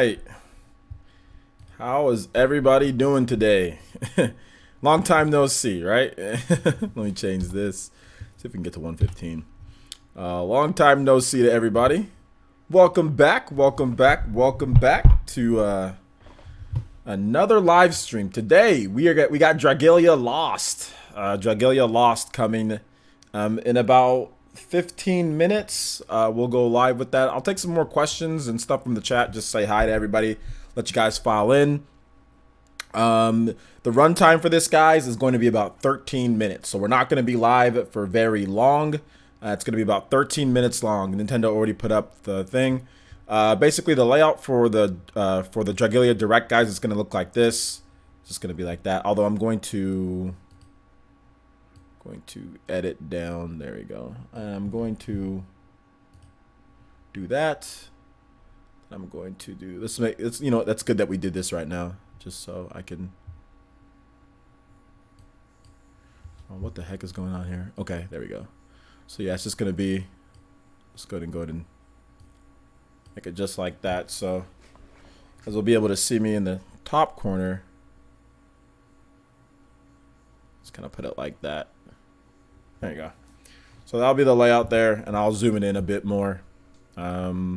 right. How is everybody doing today? Long time no see, right? Let me change this. See if we can get to 115. Long time no see to everybody. Welcome back, welcome back, welcome back to another live stream. Today we got Dragalia Lost. Dragalia Lost coming in about 15 minutes. We'll go live with that. I'll take some more questions and stuff from the chat. Just say hi to everybody. Let you guys file in. The runtime for this, guys, is going to be about 13 minutes. So we're not going to be live for very long. It's going to be about 13 minutes long. Nintendo already put up the thing. Basically, the layout for the Dragalia Direct, guys, is going to look like this. It's just going to be like that. Although I'm going to edit down. There we go. I'm going to do that. I'm going to do this. It's, you know, that's good that we did this right now, just so I can. Oh, what the heck is going on here? Okay, there we go. So yeah, it's just gonna be. Let's go ahead and make it just like that. So, as we'll be able to see me in the top corner. Just kind of put it like that. There you go. So that'll be the layout there, and I'll zoom it in a bit more. So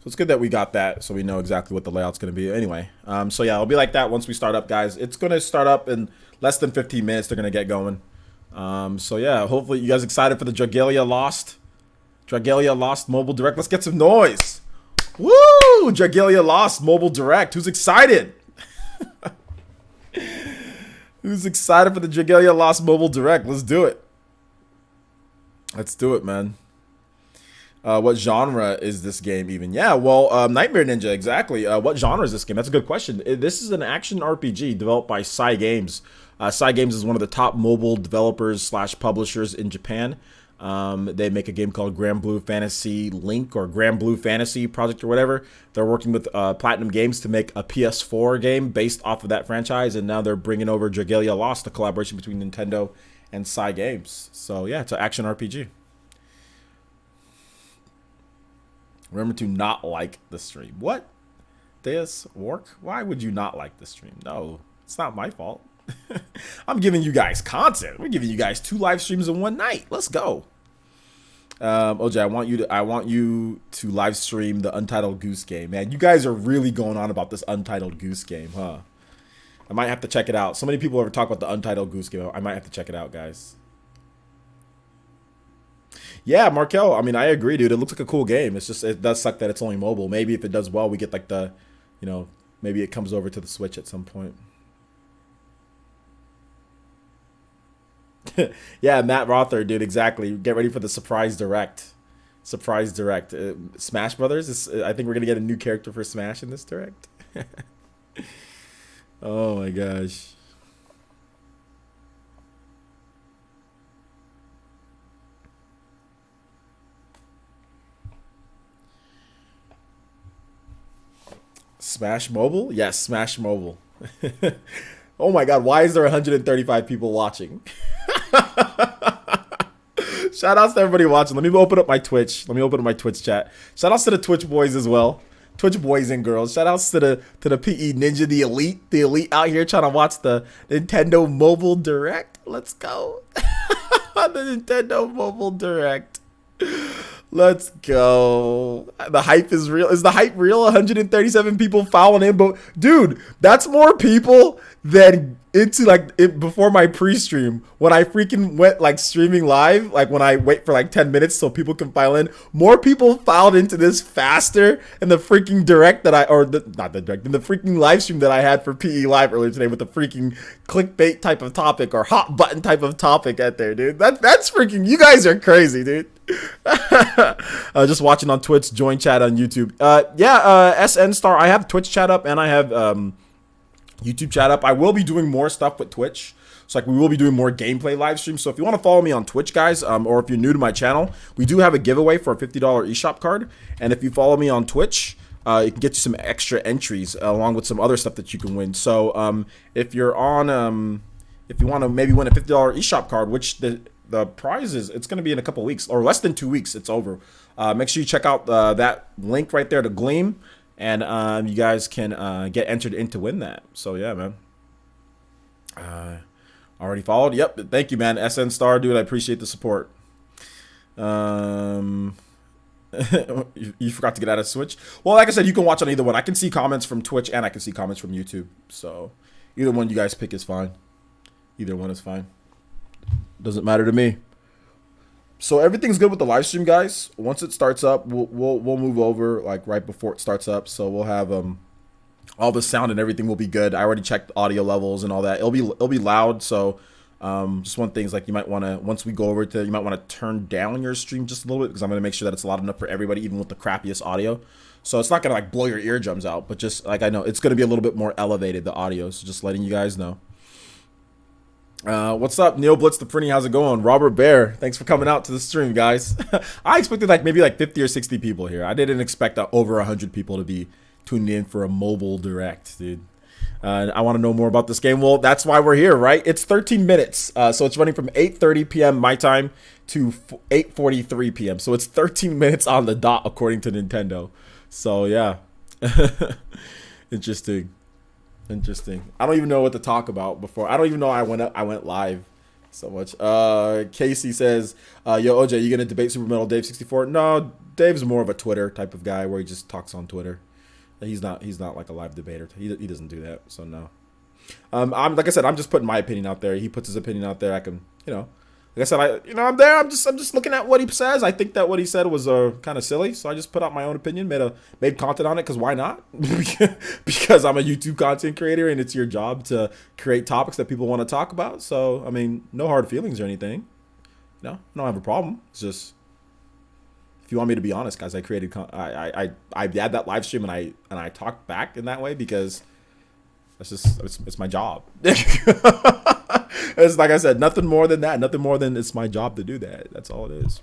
it's good that we got that, so we know exactly what the layout's going to be. Anyway, so yeah, it'll be like that once we start up, guys. It's going to start up in less than 15 minutes. They're going to get going. So yeah, hopefully you guys excited for the Dragalia Lost Mobile Direct. Let's get some noise. Woo! Dragalia Lost Mobile Direct. Who's excited? Who's excited for the Dragalia Lost Mobile Direct? Let's do it. Let's do it, man. What genre is this game even? Yeah, well, Nightmare Ninja, exactly. What genre is this game? That's a good question. This is an action RPG developed by Sai Games. Sai Games is one of the top mobile developers / publishers in Japan. They make a game called Grand Blue Fantasy Link or Grand Blue Fantasy Project or whatever. They're working with Platinum Games to make a PS4 game based off of that franchise, and now they're bringing over Dragalia Lost, a collaboration between Nintendo and Sai Games. So yeah, it's an action RPG. Remember to not like the stream. What? This work? Why would you not like the stream? No, it's not my fault. I'm giving you guys content. We're giving you guys 2 live streams in one night. Let's go. OJ, I want you to live stream the Untitled Goose Game. Man, you guys are really going on about this Untitled Goose Game, huh? I might have to check it out. So many people ever talk about the Untitled Goose Game. I might have to check it out, guys. Yeah, Markel, I mean, I agree, dude. It looks like a cool game. It's just, it does suck that it's only mobile. Maybe if it does well, we get like the, you know, maybe it comes over to the Switch at some point. Yeah, Matt Rother, dude, exactly. Get ready for the Surprise Direct. Surprise Direct. Smash Brothers, I think we're going to get a new character for Smash in this Direct. Oh my gosh. Smash Mobile? Yes, Smash Mobile. Oh my god, why is there 135 people watching? Shout outs to everybody watching. Let me open up my Twitch. Let me open up my Twitch chat. Shout outs to the Twitch boys as well. Twitch boys and girls. Shout outs to the PE Ninja, the elite out here trying to watch the Nintendo Mobile Direct. Let's go. The Nintendo Mobile Direct. Let's go. The hype is real. Is the hype real? 137 people following in, but dude, that's more people than into like before my pre-stream when I freaking went like streaming live, like when I wait for like 10 minutes so people can file in. More people filed into this faster in the freaking direct that not the direct, in the freaking live stream that I had for PE Live earlier today with the freaking clickbait type of topic or hot button type of topic at there, dude. That's freaking, you guys are crazy, dude. Just watching on Twitch, join chat on YouTube. SN Star, I have Twitch chat up and I have YouTube chat up. I will be doing more stuff with Twitch. So like we will be doing more gameplay live streams. So if you want to follow me on Twitch, guys, or if you're new to my channel, we do have a giveaway for a $50 eShop card. And if you follow me on Twitch, it can get you some extra entries along with some other stuff that you can win. So if you're on, if you want to maybe win a $50 eShop card, which the prize is, it's going to be in a couple weeks or less than 2 weeks. It's over. Make sure you check out that link right there to Gleam, and you guys can get entered in to win that. So yeah, man. Already followed. Yep. Thank you, man. SN Star, dude. I appreciate the support. You forgot to get out of Switch. Well, like I said, you can watch on either one. I can see comments from Twitch and I can see comments from YouTube. So either one you guys pick is fine. Either one is fine. Doesn't matter to me. So everything's good with the live stream, guys. Once it starts up, we'll move over like right before it starts up. So we'll have all the sound and everything will be good. I already checked audio levels and all that. It'll be loud. So just one thing is like you might want to, once we go over to, you might want to turn down your stream just a little bit because I'm going to make sure that it's loud enough for everybody, even with the crappiest audio. So it's not going to like blow your eardrums out, but just like I know it's going to be a little bit more elevated, the audio. So just letting you guys know. What's up, Neil Blitz the Prinny? How's it going? Robert Bear, thanks for coming out to the stream, guys. I expected like maybe like 50 or 60 people here. I didn't expect over 100 people to be tuned in for a mobile direct, dude. I want to know more about this game. Well, that's why we're here, right? It's 13 minutes. So it's running from 8:30 p.m. my time to 8:43 p.m. So it's 13 minutes on the dot, according to Nintendo. So yeah, interesting. I don't even know what to talk about before. I don't even know I went live so much. Casey says, yo, OJ, you gonna debate Super Metal Dave 64? No, Dave's more of a Twitter type of guy where he just talks on Twitter. He's not like a live debater. He doesn't do that. So no. I'm like I said, I'm just putting my opinion out there. He puts his opinion out there. I can, like I said, I'm there. I'm just looking at what he says. I think that what he said was kind of silly. So I just put out my own opinion, made content on it because why not? Because I'm a YouTube content creator and it's your job to create topics that people want to talk about. So I mean, no hard feelings or anything. No, I don't have a problem. It's just, if you want me to be honest, guys, I created I had that live stream and I talked back in that way because it's my job. It's like I said, nothing more than that. Nothing more than it's my job to do that. That's all it is.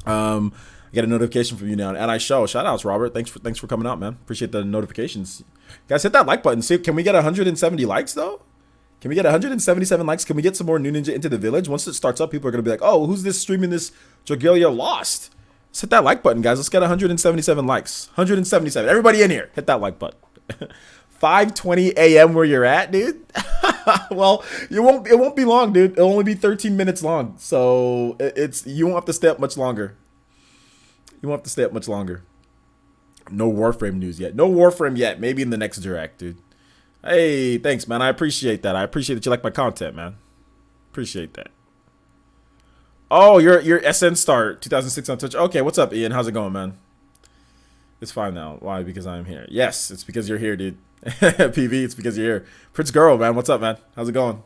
I get a notification from you now, and I show. Shout outs, Robert. Thanks for coming out, man. Appreciate the notifications. Guys, hit that like button. See, can we get 170 likes though? Can we get 177 likes? Can we get some more New Ninja into the village? Once it starts up, people are gonna be like, oh, who's this streaming this Dragalia Lost? Let's hit that like button, guys. Let's get 177 likes. 177. Everybody in here, hit that like button. 5:20 a.m. where you're at, dude. Well, it won't be long, dude. It'll only be 13 minutes long. So you won't have to stay up much longer. You won't have to stay up much longer. No Warframe news yet. No Warframe yet. Maybe in the next direct, dude. Hey, thanks, man. I appreciate that. I appreciate that you like my content, man. Appreciate that. Oh, you're SN Star 2006 on Twitch. Okay, what's up, Ian? How's it going, man? It's fine now. Why? Because I'm here. Yes, it's because you're here, dude. PV, it's because you're here. Prince Girl, man. What's up, man? How's it going?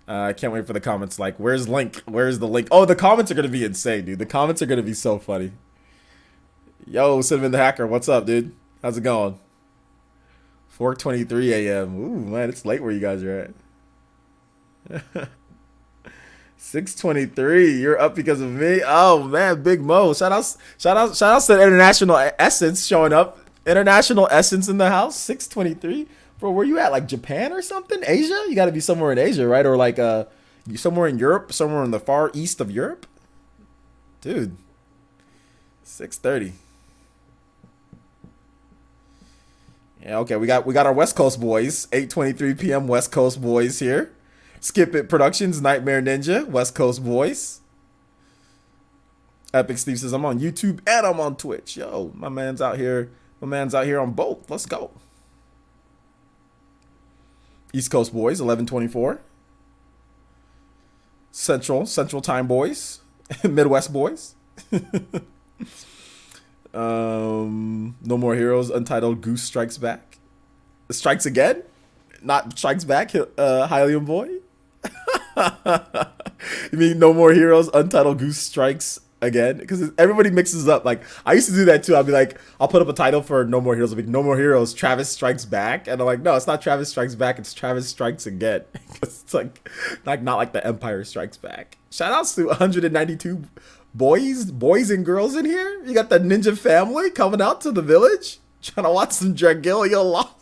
I can't wait for the comments. Like, where's Link? Where's the link? Oh, the comments are going to be insane, dude. The comments are going to be so funny. Yo, Cinnamon the Hacker. What's up, dude? How's it going? 4:23 a.m. Ooh, man, it's late where you guys are at. 6:23. You're up because of me. Oh man, Big Mo. Shout outs to International Essence showing up. International Essence in the house. 6:23. Bro, where you at? Like Japan or something? Asia? You got to be somewhere in Asia, right? Or like somewhere in Europe, somewhere in the far east of Europe. Dude. 6:30. Yeah, okay. We got our West Coast boys. 8:23 p.m. West Coast boys here. Skip It Productions, Nightmare Ninja, West Coast Boys. Epic Steve says, I'm on YouTube and I'm on Twitch. Yo, my man's out here. My man's out here on both. Let's go. East Coast Boys, 11:24. Central Time Boys. Midwest Boys. No More Heroes, Untitled Goose Strikes Back. Strikes Again? Not Strikes Back, Hylium Boy? You mean No More Heroes, Untitled Goose Strikes Again? Because everybody mixes up. Like, I used to do that too. I'll be like, I'll put up a title for No More Heroes. I'll be No More Heroes, Travis Strikes Back. And I'm like, no, it's not Travis Strikes Back. It's Travis Strikes Again. It's like not like the Empire Strikes Back. Shout outs to 192 boys and girls in here. You got the ninja family coming out to the village. Trying to watch some Dragalia Lost.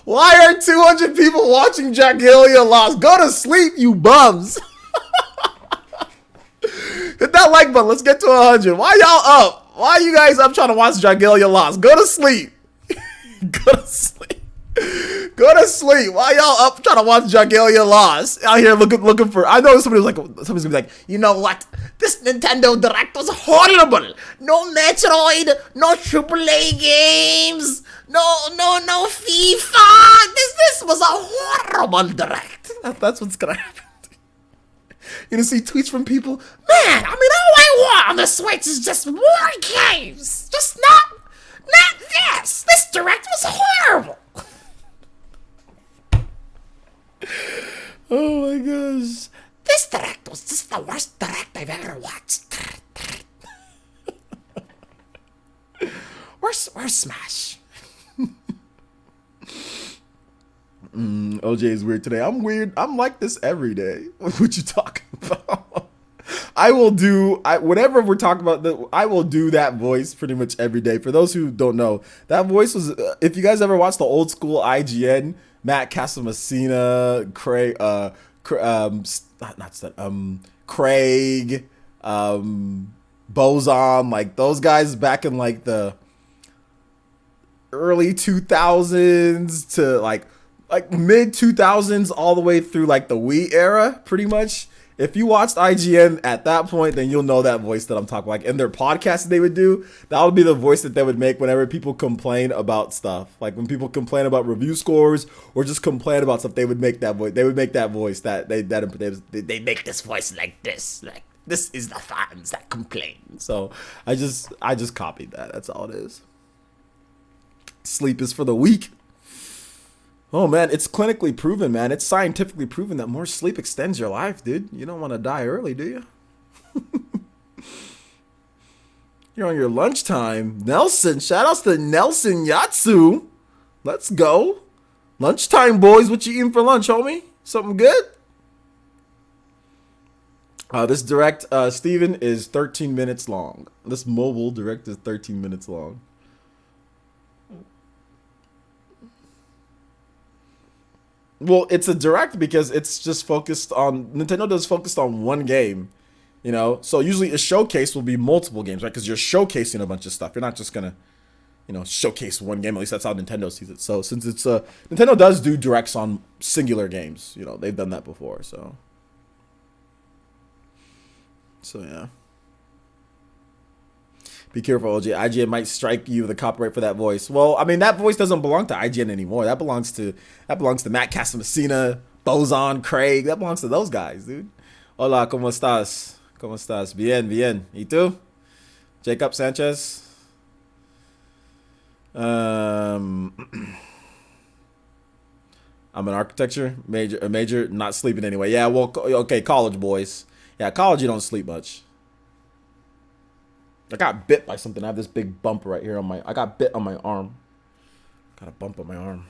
Why are 200 people watching Dragalia Lost? Go to sleep, you bums. that like button. Let's get to 100. Why y'all up? Why are you guys up trying to watch Dragalia Lost? Go to sleep. Go to sleep. Go to sleep. Why y'all up trying to watch Dragalia Lost? Out here looking for. I know somebody's gonna be like, you know what? This Nintendo Direct was horrible. No Metroid, no AAA games, no FIFA. This was a horrible Direct. That's what's gonna happen. You're gonna see tweets from people. Man, I mean, all I want on the Switch is just more games. Just not this. This Direct was horrible. Oh my gosh. This Direct was just the worst Direct I've ever watched. Where's Smash? OJ is weird today. I'm weird. I'm like this every day. What you talking about? I will do whatever we're talking about. I will do that voice pretty much every day. For those who don't know, that voice was. If you guys ever watched the old school IGN, Matt Casamassina, Craig, Craig, Boson, like those guys back in like the early 2000s to like mid 2000s all the way through like the Wii era, pretty much. If you watched IGN at that point, then you'll know that voice that I'm talking about. Like in their podcasts they would do, that would be the voice that they would make whenever people complain about stuff. Like when people complain about review scores or just complain about stuff, they would make that voice. They would make that voice they make this voice like this. Like this is the fans that complain. So I just copied that. That's all it is. Sleep is for the weak. Oh man, it's clinically proven, man. It's scientifically proven that more sleep extends your life, dude. You don't want to die early, do you? You're on your lunchtime. Nelson, shout outs to Nelson Yatsu. Let's go. Lunchtime, boys. What you eating for lunch, homie? Something good? This direct, Steven, is 13 minutes long. This mobile direct is 13 minutes long. Well, it's a direct because it's just focused on Nintendo does focused on one game, you know. So usually a showcase will be multiple games, right? Because you're showcasing a bunch of stuff. You're not just gonna, you know, showcase one game. At least that's how Nintendo sees it. So since it's Nintendo does do directs on singular games, you know, they've done that before. So yeah. Be careful, OJ. IGN might strike you with a copyright for that voice. Well, I mean, that voice doesn't belong to IGN anymore. That belongs to Matt Casamassina, Boson, Craig. That belongs to those guys, dude. Hola, ¿cómo estás? ¿Cómo estás? Bien, bien. ¿Y tú? Jacob Sanchez. I'm an architecture major, not sleeping anyway. Yeah, well, okay, college boys. Yeah, college you don't sleep much. I got bit by something. I have this big bump right here I got bit on my arm. Got a bump on my arm.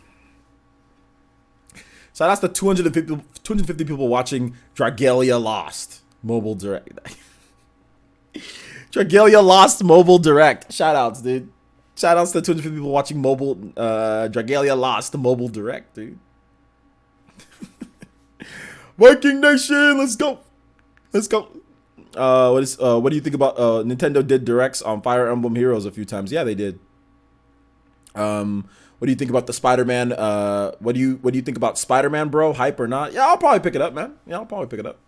So that's the 250 people watching Dragalia Lost mobile direct. Dragalia Lost mobile direct. Shout outs, dude. Shout outs to 250 people watching mobile Dragalia Lost mobile direct, dude. Viking Nation, let's go. Let's go. What do you think about Nintendo did directs on Fire Emblem Heroes a few times? Yeah, they did. What do you think about the Spider-Man? What do you think about Spider-Man, bro? Hype or not? Yeah, I'll probably pick it up, man. Yeah, I'll probably pick it up.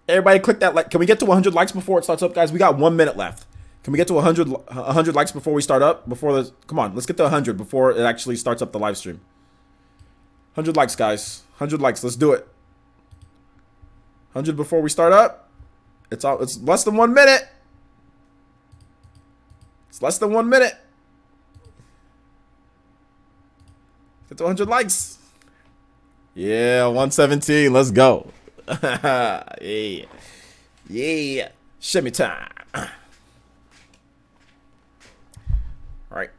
Everybody click that like. Can we get to 100 likes before it starts up, guys? We got 1 minute left. Can we get to 100 likes before we start up? Come on, let's get to 100 before it actually starts up the live stream. 100 likes, guys. 100 likes. Let's do it. 100 before we start up. It's less than 1 minute. It's less than 1 minute. Get to 100 likes. Yeah, 117. Let's go. Yeah. Yeah. Shimmy time. All right.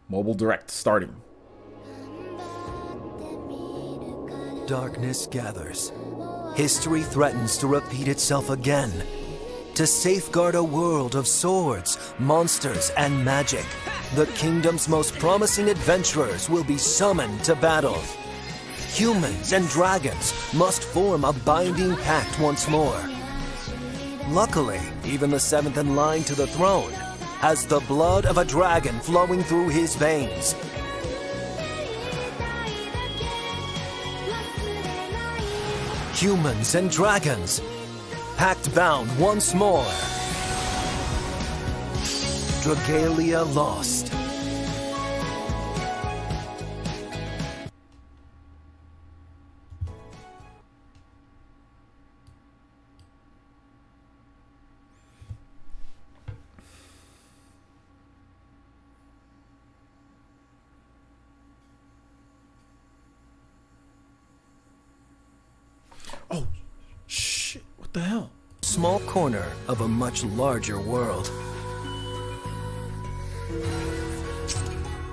Mobile Direct starting. Darkness gathers. History threatens to repeat itself again. To safeguard a world of swords, monsters, and magic, the kingdom's most promising adventurers will be summoned to battle. humans and dragons must form a binding pact once more. Luckily, even the seventh in line to the throne has the blood of a dragon flowing through his veins. Humans and dragons, pact bound once more. Dragalia lost. Oh, shit. What the hell? Small corner of a much larger world.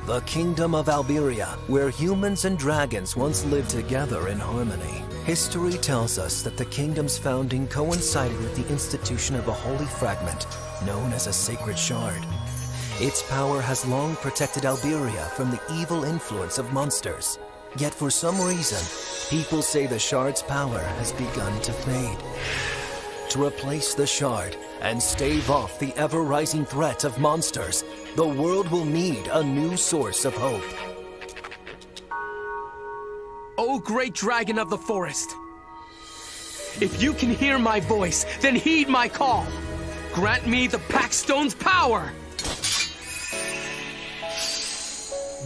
The Kingdom of Alberia, where humans and dragons once lived together in harmony. History tells us that the kingdom's founding coincided with the institution of a holy fragment known as a sacred shard. Its power has long protected Alberia from the evil influence of monsters. Yet for some reason, people say the shard's power has begun to fade. To replace the shard and stave off the ever-rising threat of monsters, the world will need a new source of hope. O great dragon of the forest, if you can hear my voice, then heed my call. Grant me the Packstone's power!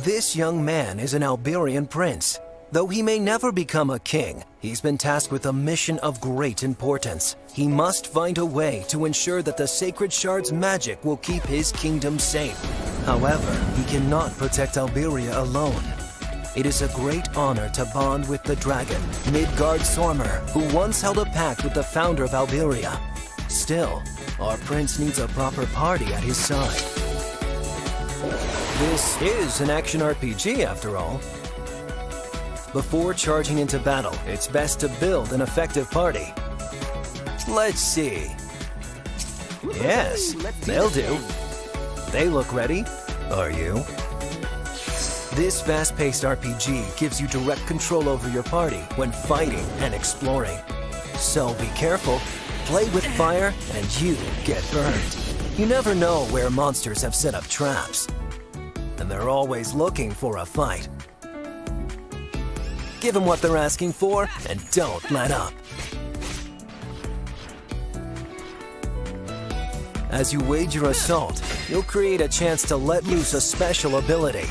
This young man is an Alberian prince. Though he may never become a king, he's been tasked with a mission of great importance. He must find a way to ensure that the Sacred Shard's magic will keep his kingdom safe. However, he cannot protect Alberia alone. It is a great honor to bond with the dragon, Midgard Sormer, who once held a pact with the founder of Alberia. Still, our prince needs a proper party at his side. This is an action RPG after all. Before charging into battle, it's best to build an effective party. Let's see. Yes, they'll do. They look ready. Are you? This fast-paced RPG gives you direct control over your party when fighting and exploring. So be careful, play with fire, and you get burned. You never know where monsters have set up traps. And they're always looking for a fight. Give them what they're asking for, and don't let up. As you wage your assault, you'll create a chance to let loose a special ability.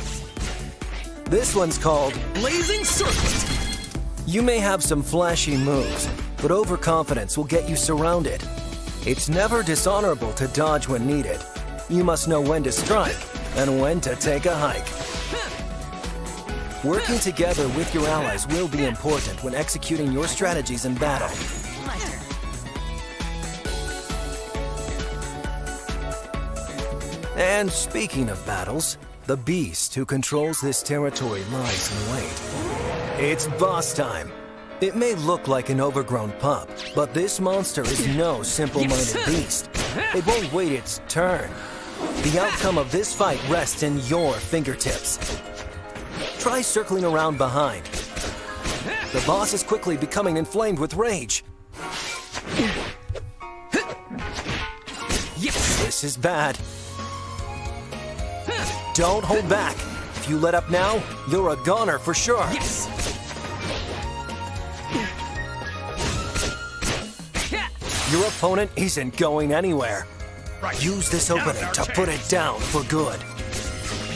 This one's called Blazing Circuit! You may have some flashy moves, but overconfidence will get you surrounded. It's never dishonorable to dodge when needed. You must know when to strike and when to take a hike. Working together with your allies will be important when executing your strategies in battle. And speaking of battles, the beast who controls this territory lies in wait. It's boss time. It may look like an overgrown pup, but this monster is no simple-minded beast. It won't wait its turn. The outcome of this fight rests in your fingertips. Try circling around behind. The boss is quickly becoming inflamed with rage. Yes! This is bad. Don't hold back. If you let up now, you're a goner for sure. Yes! Your opponent isn't going anywhere. Right. Use this opening to put it down for good.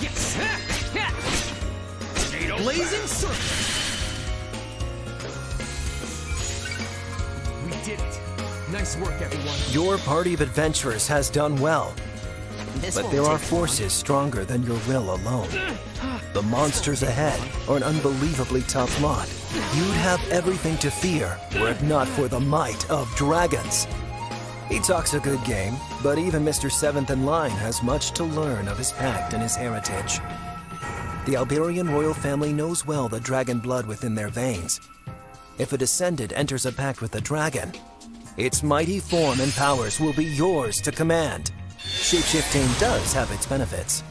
Yes! Blazing Circuit! We did it. Nice work, everyone. Your party of adventurers has done well. But there are forces stronger than your will alone. The monsters ahead are an unbelievably tough lot. You'd have everything to fear were it not for the might of dragons. He talks a good game, but even Mr. Seventh in Line has much to learn of his pact and his heritage. The Alberian royal family knows well the dragon blood within their veins. If a descendant enters a pact with a dragon, its mighty form and powers will be yours to command. Shapeshifting does have its benefits,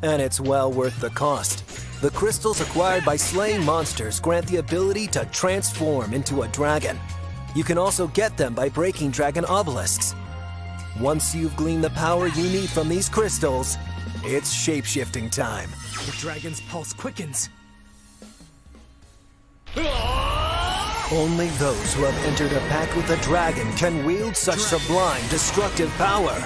and it's well worth the cost. The crystals acquired by slaying monsters grant the ability to transform into a dragon. You can also get them by breaking dragon obelisks. Once you've gleaned the power you need from these crystals, it's shape-shifting time. The dragon's pulse quickens. Only those who have entered a pact with a dragon can wield such sublime, destructive power.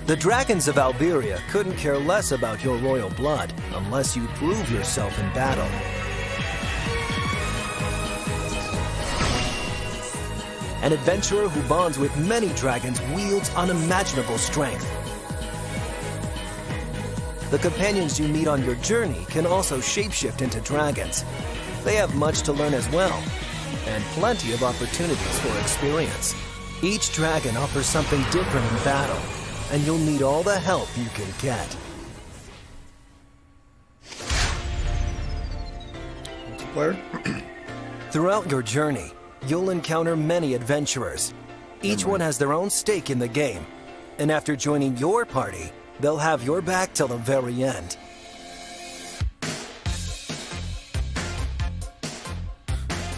The dragons of Alberia couldn't care less about your royal blood unless you prove yourself in battle. An adventurer who bonds with many dragons wields unimaginable strength. The companions you meet on your journey can also shapeshift into dragons. They have much to learn as well, and plenty of opportunities for experience. Each dragon offers something different in battle, and you'll need all the help you can get. Multiplayer? Throughout your journey, you'll encounter many adventurers. Each one has their own stake in the game, and after joining your party, they'll have your back till the very end.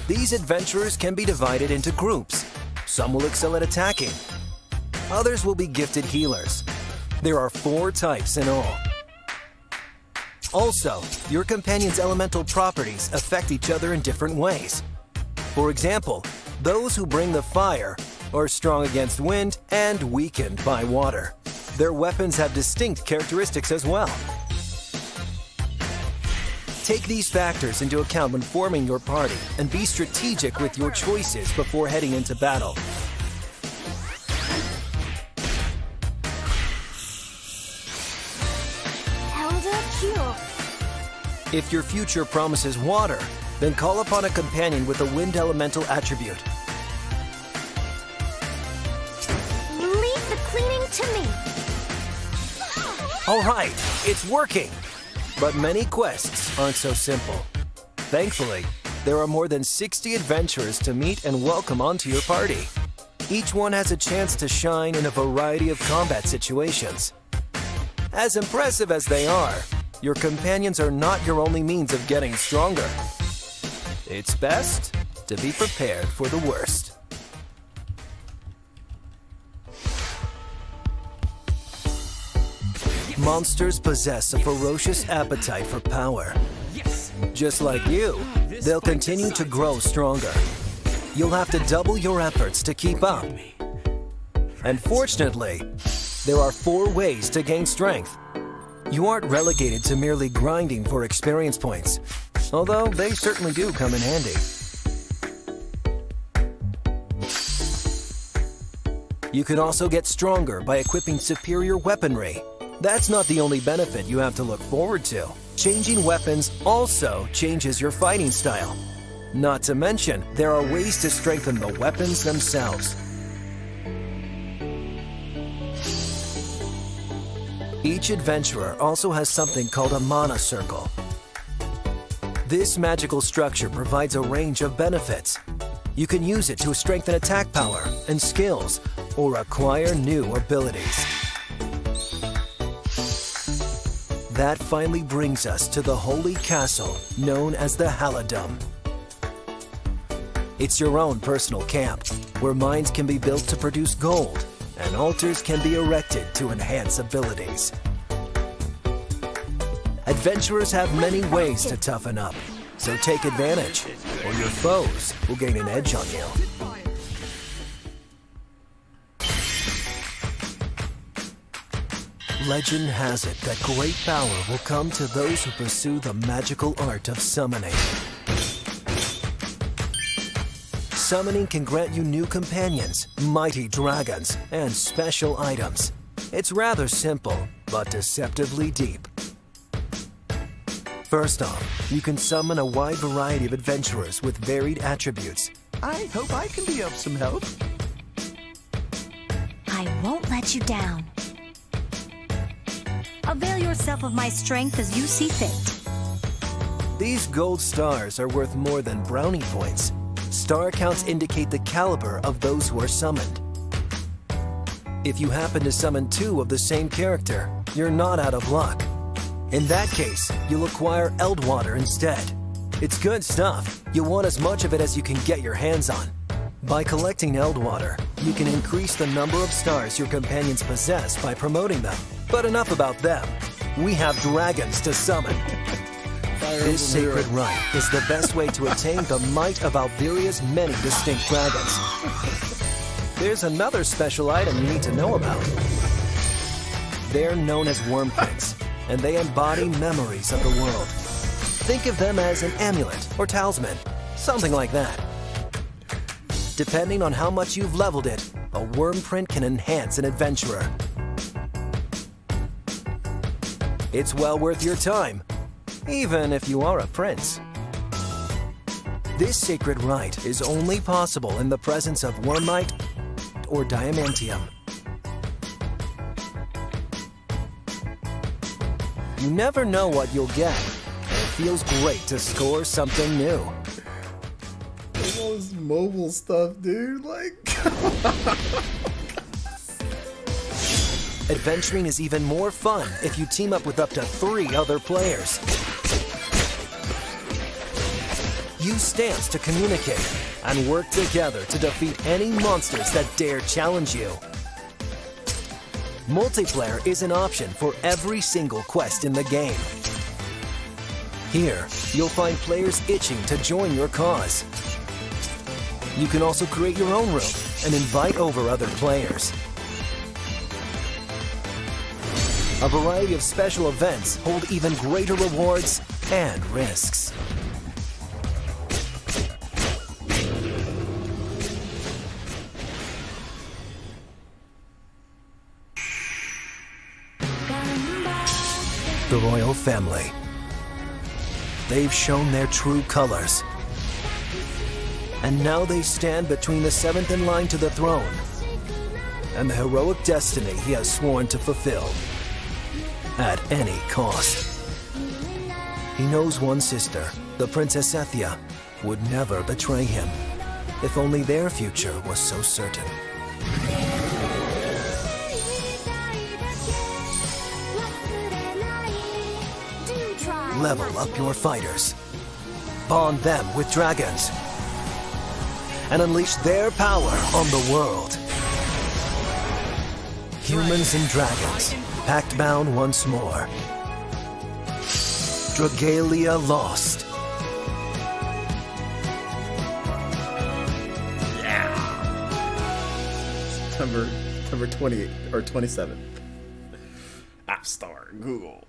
These adventurers can be divided into groups. Some will excel at attacking. Others will be gifted healers. There are 4 types in all. Also, your companion's elemental properties affect each other in different ways. For example, those who bring the fire are strong against wind and weakened by water. Their weapons have distinct characteristics as well. Take these factors into account when forming your party and be strategic with your choices before heading into battle. If your future promises water, then call upon a companion with a wind elemental attribute. Leave the cleaning to me. All right, it's working. But many quests aren't so simple. Thankfully, there are more than 60 adventurers to meet and welcome onto your party. Each one has a chance to shine in a variety of combat situations. As impressive as they are, your companions are not your only means of getting stronger. It's best to be prepared for the worst. Monsters possess a ferocious appetite for power. Just like you, they'll continue to grow stronger. You'll have to double your efforts to keep up. And fortunately, there are 4 ways to gain strength. You aren't relegated to merely grinding for experience points, although they certainly do come in handy. You can also get stronger by equipping superior weaponry. That's not the only benefit you have to look forward to. Changing weapons also changes your fighting style. Not to mention, there are ways to strengthen the weapons themselves. Each adventurer also has something called a mana circle. This magical structure provides a range of benefits. You can use it to strengthen attack power and skills, or acquire new abilities. That finally brings us to the holy castle known as the Halidom. It's your own personal camp, where mines can be built to produce gold, and altars can be erected to enhance abilities. Adventurers have many ways to toughen up, so take advantage, or your foes will gain an edge on you. Legend has it that great power will come to those who pursue the magical art of summoning. Summoning can grant you new companions, mighty dragons, and special items. It's rather simple, but deceptively deep. First off, you can summon a wide variety of adventurers with varied attributes. I hope I can be of some help. I won't let you down. Avail yourself of my strength as you see fit. These gold stars are worth more than brownie points, star counts indicate the caliber of those who are summoned. If you happen to summon 2 of the same character, you're not out of luck. In that case, you'll acquire Eldwater instead. It's good stuff. You'll want as much of it as you can get your hands on. By collecting Eldwater, you can increase the number of stars your companions possess by promoting them. But enough about them. We have dragons to summon. This sacred rite is the best way to attain the might of Alberia's many distinct dragons. There's another special item you need to know about. They're known as wormprints, and they embody memories of the world. Think of them as an amulet or talisman, something like that. Depending on how much you've leveled it, a wormprint can enhance an adventurer. It's well worth your time, even if you are a prince. This sacred rite is only possible in the presence of wormite or diamantium. You never know what you'll get, and it feels great to score something new. All this mobile stuff, dude. Like, adventuring is even more fun if you team up with up to 3 other players. Use stamps to communicate and work together to defeat any monsters that dare challenge you. Multiplayer is an option for every single quest in the game. Here, you'll find players itching to join your cause. You can also create your own room and invite over other players. A variety of special events hold even greater rewards and risks. The royal family. They've shown their true colors. And now they stand between the 7th in line to the throne and the heroic destiny he has sworn to fulfill at any cost. He knows one sister, the Princess Ethia, would never betray him, if only their future was so certain. Level up your fighters, bond them with dragons, and unleash their power on the world. Humans and dragons, pact bound once more. Dragalia lost. September 28th or 27th. App Store, Google.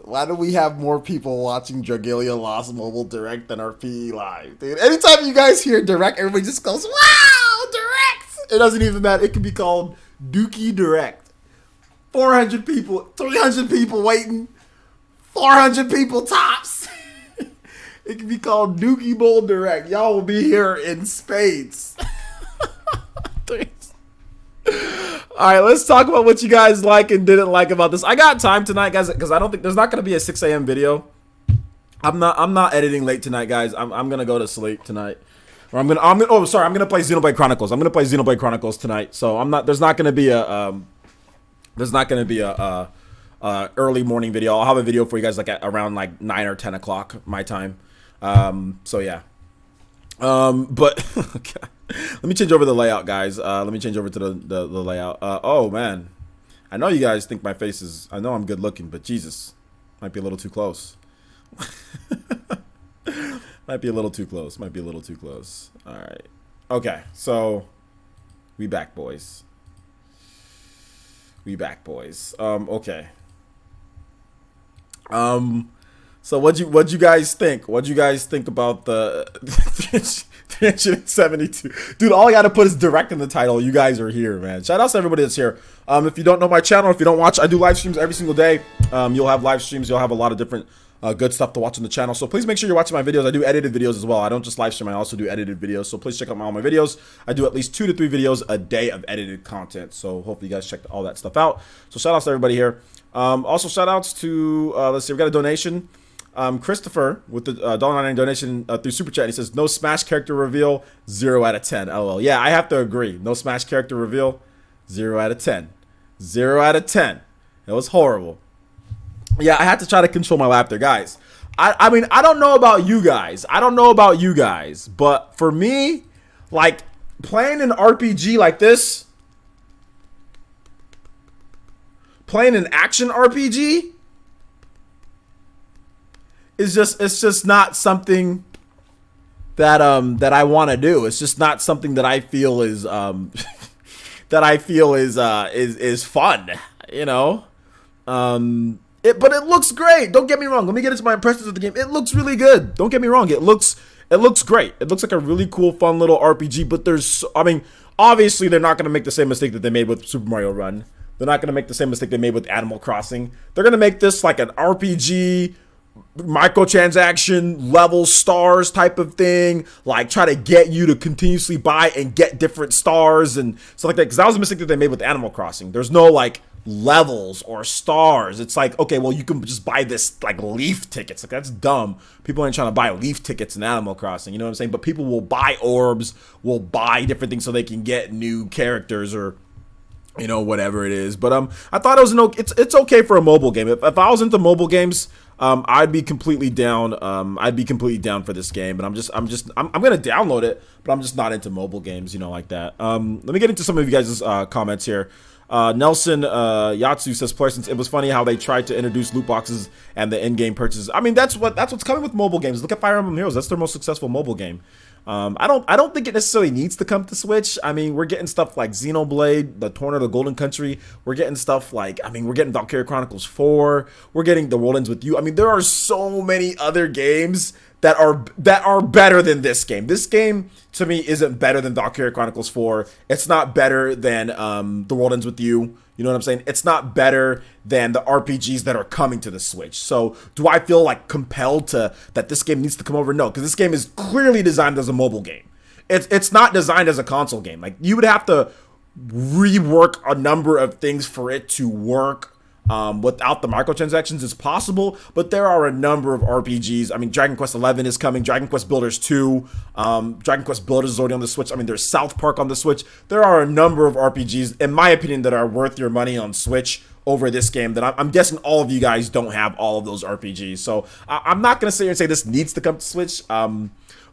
Why do we have more people watching Dragalia Lost Mobile Direct than our PE Live, dude? Anytime you guys hear Direct, everybody just goes, wow, Direct! It doesn't even matter. It could be called Dookie Direct. 400 people, 300 people waiting, 400 people tops. It could be called Dookie Bowl Direct. Y'all will be here in spades. All right, let's talk about what you guys like and didn't like about this. I got time tonight, guys, because I don't think there's not going to be a 6 a.m. video. I'm not editing late tonight, guys. I'm gonna go to sleep tonight, or I'm gonna play Xenoblade Chronicles. I'm gonna play Xenoblade Chronicles tonight. So there's not gonna be a early morning video. I'll have a video for you guys like at around like 9 or 10 o'clock my time. So yeah. But okay. Let me change over the layout, guys. Let me change over to the layout. Oh man, I know you guys think my face is. I know I'm good looking, but Jesus, might be a little too close. Might be a little too close. Might be a little too close. All right. Okay. So we back, boys. We back, boys. Okay. So what'd you guys think? What'd you guys think about the 372? Dude, all I gotta put is direct in the title. You guys are here, man. Shout out to everybody that's here. If you don't know my channel, if you don't watch, I do live streams every single day. You'll have live streams. You'll have a lot of different good stuff to watch on the channel. So please make sure you're watching my videos. I do edited videos as well. I don't just live stream. I also do edited videos. So please check out all my videos. I do at least 2 to 3 videos a day of edited content. So hopefully you guys check all that stuff out. So shout outs to everybody here. Also shout outs to, let's see, we got a donation. Christopher with the $1.99 donation through Super Chat. He says, no Smash character reveal, 0 out of 10. LOL. Yeah, I have to agree. No Smash character reveal, 0 out of 10. 0 out of 10. It was horrible. Yeah, I had to try to control my laughter, guys. I mean, I don't know about you guys. But for me, like, playing an RPG like this, playing an action RPG, it's just not something that I want to do. It's just not something that I feel is is fun, you know. But it looks great. Don't get me wrong. Let me get into my impressions of the game. It looks really good. Don't get me wrong. It looks great. It looks like a really cool, fun little RPG. But I mean, obviously they're not going to make the same mistake that they made with Super Mario Run. They're not going to make the same mistake they made with Animal Crossing. They're going to make this like an RPG, microtransaction, level stars type of thing. Like try to get you to continuously buy and get different stars and stuff like that. Because that was a mistake that they made with Animal Crossing. There's no like levels or stars. It's like, okay, well, you can just buy this like leaf tickets. Like that's dumb. People ain't trying to buy leaf tickets in Animal Crossing, you know what I'm saying? But people will buy orbs, will buy different things so they can get new characters or, you know, whatever it is. But I thought it was it's okay for a mobile game. If I was into mobile games, I'd be completely down. I'd be completely down for this game. But I'm gonna download it, but I'm just not into mobile games, you know, like that. Let me get into some of you guys' comments here. Nelson Yatsu says, since it was funny how they tried to introduce loot boxes and the in-game purchases. I mean, that's what's coming with mobile games. Look at Fire Emblem Heroes. That's their most successful mobile game. I don't think it necessarily needs to come to Switch. I mean, we're getting stuff like Xenoblade, the Torn of the Golden Country. We're getting stuff like, I mean, we're getting Valkyria Chronicles 4. We're getting The World Ends With You. I mean, there are so many other games that are better than this game. This game to me isn't better than Valkyria Chronicles 4. It's not better than The World Ends With You. You know what I'm saying? It's not better than the RPGs that are coming to the Switch. So do I feel like compelled that this game needs to come over? No, because this game is clearly designed as a mobile game. It's not designed as a console game. Like you would have to rework a number of things for it to work. Without the microtransactions. It's possible, but there are a number of RPGs. I mean, Dragon Quest 11 is coming, Dragon Quest Builders 2, Dragon Quest Builders is already on the Switch. I mean, there's South Park on the Switch. There are a number of RPGs, in my opinion, that are worth your money on Switch over this game that I'm guessing all of you guys don't have all of those RPGs. So I'm not going to sit here and say this needs to come to Switch.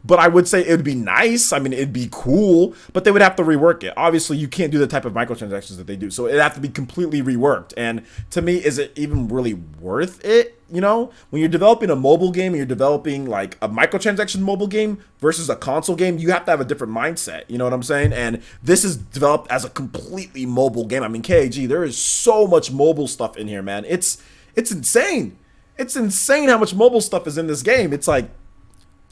But I would say it would be nice. I mean, it'd be cool, but they would have to rework it. Obviously, you can't do the type of microtransactions that they do. So it'd have to be completely reworked. And to me, is it even really worth it? You know, when you're developing a mobile game and you're developing like a microtransaction mobile game versus a console game, you have to have a different mindset. You know what I'm saying? And this is developed as a completely mobile game. I mean, KAG, there is so much mobile stuff in here, man. It's insane. It's insane how much mobile stuff is in this game. It's like,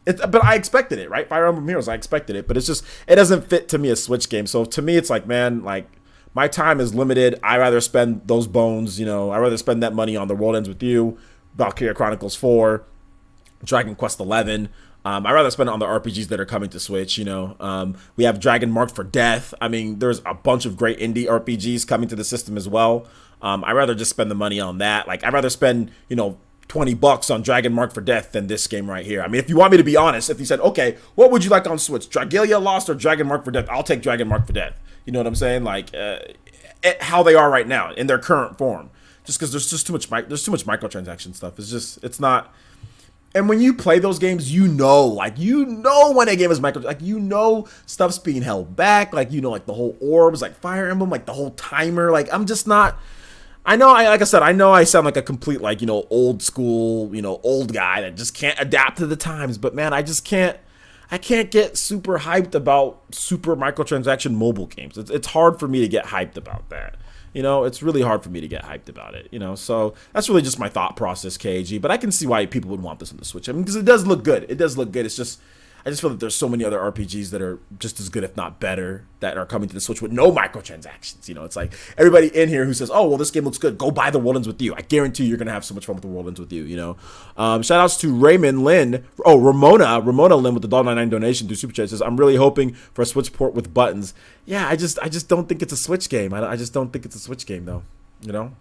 but I expected it, right? Fire Emblem Heroes, I expected it, but it's just, it doesn't fit to me a Switch game. So to me, it's like, man, like my time is limited. I rather spend those bones, you know, I rather spend that money on The World Ends With You, Valkyria Chronicles 4, Dragon Quest 11. I rather spend it on the RPGs that are coming to Switch, you know. We have Dragon Marked for Death. I mean, there's a bunch of great indie RPGs coming to the system as well. I'd rather just spend the money on that. Like, I'd rather spend, you know, $20 on Dragon Marked for Death than this game right here. I mean, if you want me to be honest, if you said, okay, what would you like on Switch? Dragalia Lost or Dragon Marked for Death? I'll take Dragon Marked for Death. You know what I'm saying? Like, how they are right now in their current form. Just because there's just too much microtransaction stuff. It's not. And when you play those games, you know when a game is micro, like, you know stuff's being held back. Like, you know, like the whole orbs, like Fire Emblem, like the whole timer. Like, I'm just not. I know, like I said, I know I sound like a complete, like, you know, old school, you know, old guy that just can't adapt to the times. But man, I can't get super hyped about super microtransaction mobile games. It's hard for me to get hyped about that. You know, it's really hard for me to get hyped about it, you know. So that's really just my thought process, KAG. But I can see why people would want this on the Switch. I mean, because it does look good. It does look good. It's just, I just feel that there's so many other RPGs that are just as good, if not better, that are coming to the Switch with no microtransactions. You know, it's like everybody in here who says, oh, well, this game looks good, go buy The World Ends With You. I guarantee you're going to have so much fun with The World Ends With You, you know. Shout outs to Raymond Lynn. Oh, Ramona Lynn with the $1.99 donation through Super Chat says, I'm really hoping for a Switch port with buttons. Yeah, I just don't think it's a Switch game. I just don't think it's a Switch game, though, you know.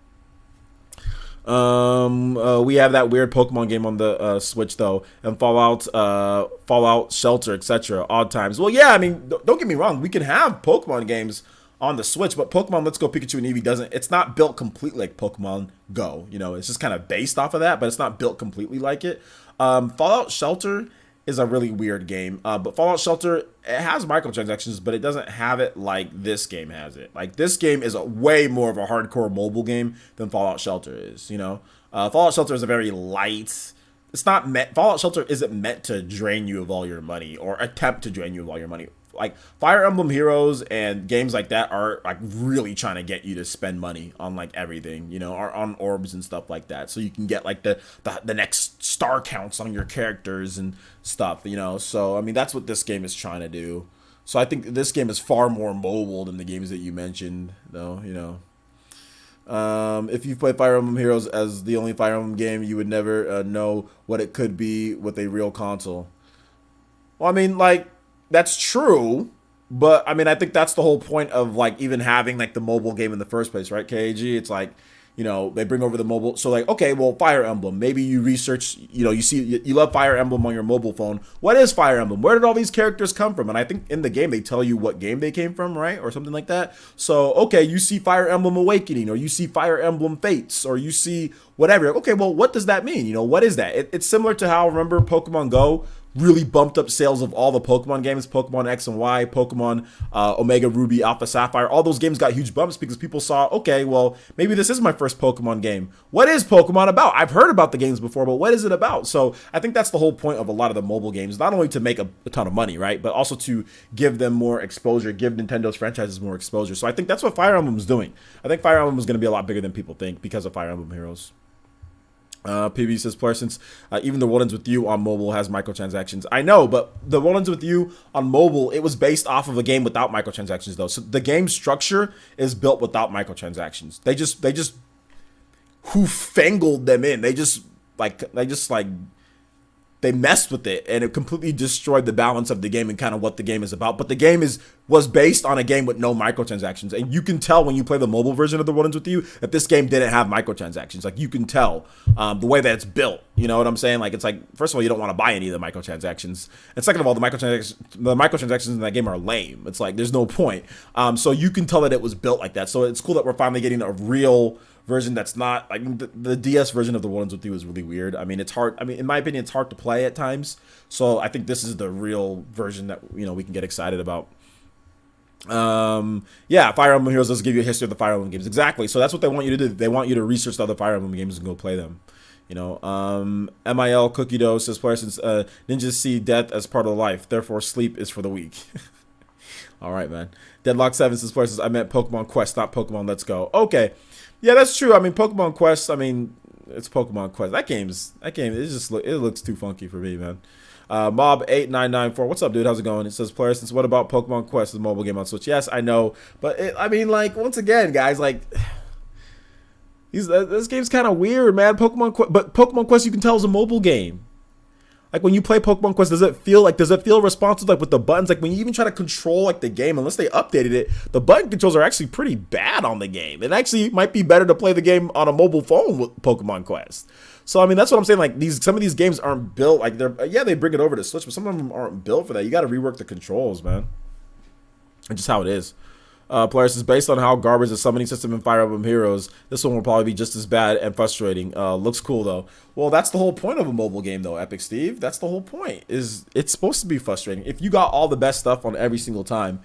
We have that weird Pokemon game on the Switch though, and Fallout Shelter, etc. Odd times. Well, yeah, I mean, don't get me wrong, we can have Pokemon games on the Switch, but Pokemon Let's Go Pikachu and Eevee doesn't. It's not built completely like Pokemon Go. You know, it's just kind of based off of that, but it's not built completely like it. Fallout Shelter is a really weird game, but Fallout Shelter, it has microtransactions, but it doesn't have it like this game has it. Like this game is a way more of a hardcore mobile game than Fallout Shelter is. You know, Fallout Shelter is a very light. It's not meant. Fallout Shelter isn't meant to drain you of all your money or attempt to drain you of all your money. Like Fire Emblem Heroes and games like that are like really trying to get you to spend money on like everything, you know, or on orbs and stuff like that, so you can get like the next star counts on your characters and stuff, you know. So I mean, that's what this game is trying to do. So I think this game is far more mobile than the games that you mentioned, though, you know. If you play Fire Emblem Heroes as the only Fire Emblem game, you would never know what it could be with a real console. Well, I mean, like, that's true, but I mean, I think that's the whole point of like even having like the mobile game in the first place, right? KAG, it's like, you know, they bring over the mobile. So like, okay, well, Fire Emblem, maybe you research, you know, you see, you love Fire Emblem on your mobile phone. What is Fire Emblem? Where did all these characters come from? And I think in the game, they tell you what game they came from, right? Or something like that. So, okay, you see Fire Emblem Awakening, or you see Fire Emblem Fates, or you see whatever. Okay, well, what does that mean? You know, what is that? It's similar to how, remember, Pokemon Go really bumped up sales of all the Pokemon games, Pokemon X and Y, Pokemon Omega Ruby, Alpha Sapphire. All those games got huge bumps because people saw, okay, well, maybe this is my first Pokemon game. What is Pokemon about? I've heard about the games before, but what is it about? So I think that's the whole point of a lot of the mobile games, not only to make a ton of money, right, but also to give them more exposure, give Nintendo's franchises more exposure. So I think that's what Fire Emblem is doing. I think Fire Emblem is going to be a lot bigger than people think because of Fire Emblem Heroes. PB says, player, since even the What Ends With You on mobile has microtransactions. I know, but the What Ends With You on mobile, it was based off of a game without microtransactions, though. So the game structure is built without microtransactions. They just fangled them in. They just they messed with it, and it completely destroyed the balance of the game and kind of what the game is about. But the game was based on a game with no microtransactions, and you can tell when you play the mobile version of The What Ends With You that this game didn't have microtransactions. Like, you can tell the way that it's built. You know what I'm saying? Like, it's like, first of all, you don't want to buy any of the microtransactions, and second of all, the microtransactions in that game are lame. It's like, there's no point. So you can tell that it was built like that. So it's cool that we're finally getting a real version that's not like the DS version of The What Ends With You is really weird. I mean, it's hard. I mean, in my opinion, it's hard to play at times. So I think this is the real version that, you know, we can get excited about. Yeah, Fire Emblem Heroes does give you a history of the Fire Emblem games. Exactly. So that's what they want you to do. They want you to research the other Fire Emblem games and go play them. You know, MIL Cookie Dough says, player, since ninjas see death as part of life, therefore sleep is for the weak. All right, man. Deadlock 7 says, player, since I meant Pokemon Quest, not Pokemon Let's Go. Okay. Yeah, that's true. I mean, Pokemon Quest, I mean, it's Pokemon Quest. That game, it looks too funky for me, man. Mob8994, what's up, dude? How's it going? It says, player, since what about Pokemon Quest, the mobile game on Switch? Yes, I know. But, I mean, like, once again, guys, like, this game's kind of weird, man. But Pokemon Quest, you can tell, is a mobile game. Like, when you play Pokemon Quest, does it feel responsive, like, with the buttons? Like, when you even try to control, like, the game, unless they updated it, the button controls are actually pretty bad on the game. It actually might be better to play the game on a mobile phone with Pokemon Quest. So, I mean, that's what I'm saying. Like, some of these games aren't built, like, they bring it over to Switch, but some of them aren't built for that. You got to rework the controls, man. It's just how it is. Players is based on how garbage the summoning system in Fire Emblem Heroes. This one will probably be just as bad and frustrating. Looks cool though. Well, that's the whole point of a mobile game though, Epic Steve. That's the whole point. Is it's supposed to be frustrating. If you got all the best stuff on every single time,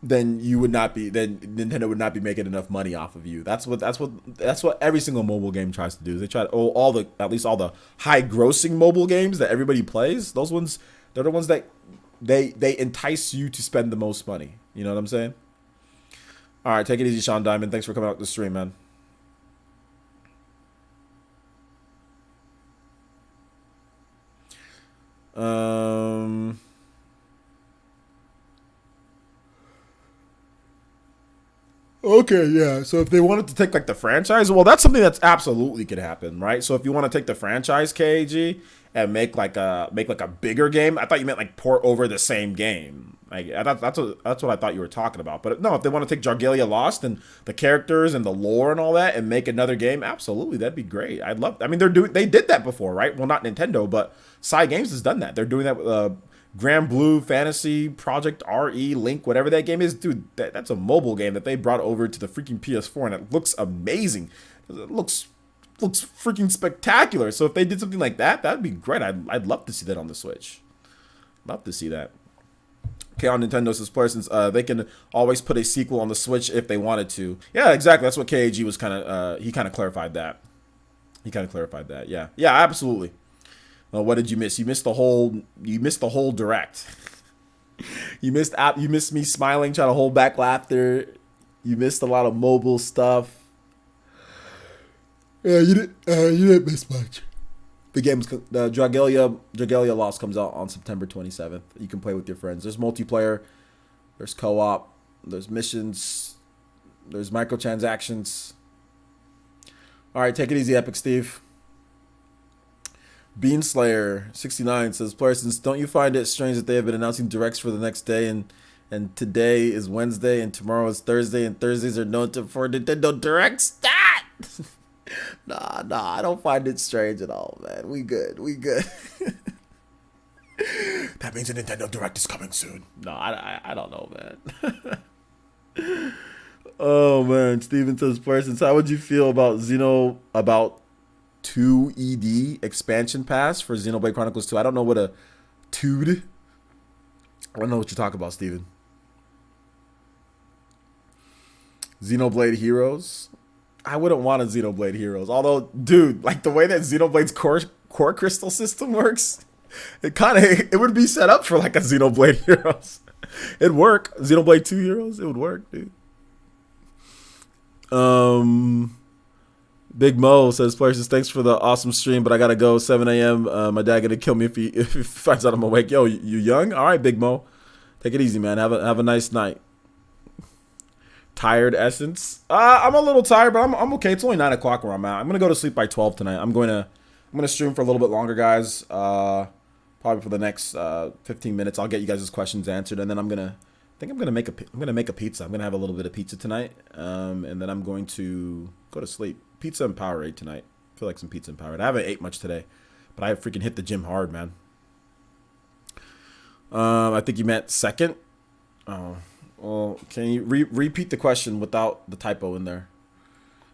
then Nintendo would not be making enough money off of you. That's what every single mobile game tries to do. They try to at least all the high grossing mobile games that everybody plays. Those ones, they're the ones that they entice you to spend the most money. You know what I'm saying? All right, take it easy, Sean Diamond. Thanks for coming out to the stream, man. Okay, yeah. So if they wanted to take like the franchise, well, that's something that's absolutely could happen, right? So if you want to take the franchise KAG and make like a bigger game, I thought you meant like port over the same game. Like I thought that's what I thought you were talking about. But no, if they want to take Dragalia Lost and the characters and the lore and all that and make another game, absolutely, that'd be great. I'd love. I mean, they did that before, right? Well, not Nintendo, but Side Games has done that. They're doing that with Grand Blue Fantasy Project RE Link, whatever that game is, dude. That's a mobile game that they brought over to the freaking PS4, and it looks amazing. It looks freaking spectacular. So if they did something like that, that'd be great. I'd love to see that on the Switch. Love to see that. Okay, on Nintendo says since they can always put a sequel on the Switch if they wanted to. Yeah, exactly. That's what KAG was kind of. He kind of clarified that. Yeah. Yeah, absolutely. What did you miss? You missed the whole direct. You missed me smiling, trying to hold back laughter. You missed a lot of mobile stuff. Yeah, you didn't miss much. The game's Dragalia Lost comes out on September 27th. You can play with your friends. There's multiplayer, there's co-op, there's missions, there's microtransactions. All right, take it easy, Epic Steve. Beanslayer 69 says, Parsons, don't you find it strange that they have been announcing directs for the next day and today is Wednesday and tomorrow is Thursday and Thursdays are known for Nintendo Direct? Stat! Nah, I don't find it strange at all, man. We good. That means a Nintendo Direct is coming soon. No, I don't know, man. Oh, man. Steven says, Parsons, how would you feel about 2ED expansion pass for Xenoblade Chronicles 2? I don't know what a 2D. I don't know what you're talking about, Steven. Xenoblade Heroes. I wouldn't want a Xenoblade Heroes. Although, dude, like the way that Xenoblade's core crystal system works, it would be set up for like a Xenoblade Heroes. It'd work. Xenoblade 2 Heroes, it would work, dude. Big Mo says, Players, thanks for the awesome stream, but I gotta go. 7 a.m. My dad gonna kill me if he finds out I'm awake. Yo, you young? All right, Big Mo. Take it easy, man. Have a nice night. Tired Essence. I'm a little tired, but I'm okay. It's only 9 o'clock where I'm at. I'm gonna go to sleep by 12 tonight. I'm gonna stream for a little bit longer, guys. Probably for the next 15 minutes. I'll get you guys' questions answered, and then I'm gonna make a pizza. I'm gonna have a little bit of pizza tonight, and then I'm going to go to sleep. Pizza and Powerade tonight. I feel like some pizza and Powerade. I haven't ate much today, but I freaking hit the gym hard, man. I think you meant second. Oh. Well, can you repeat the question without the typo in there?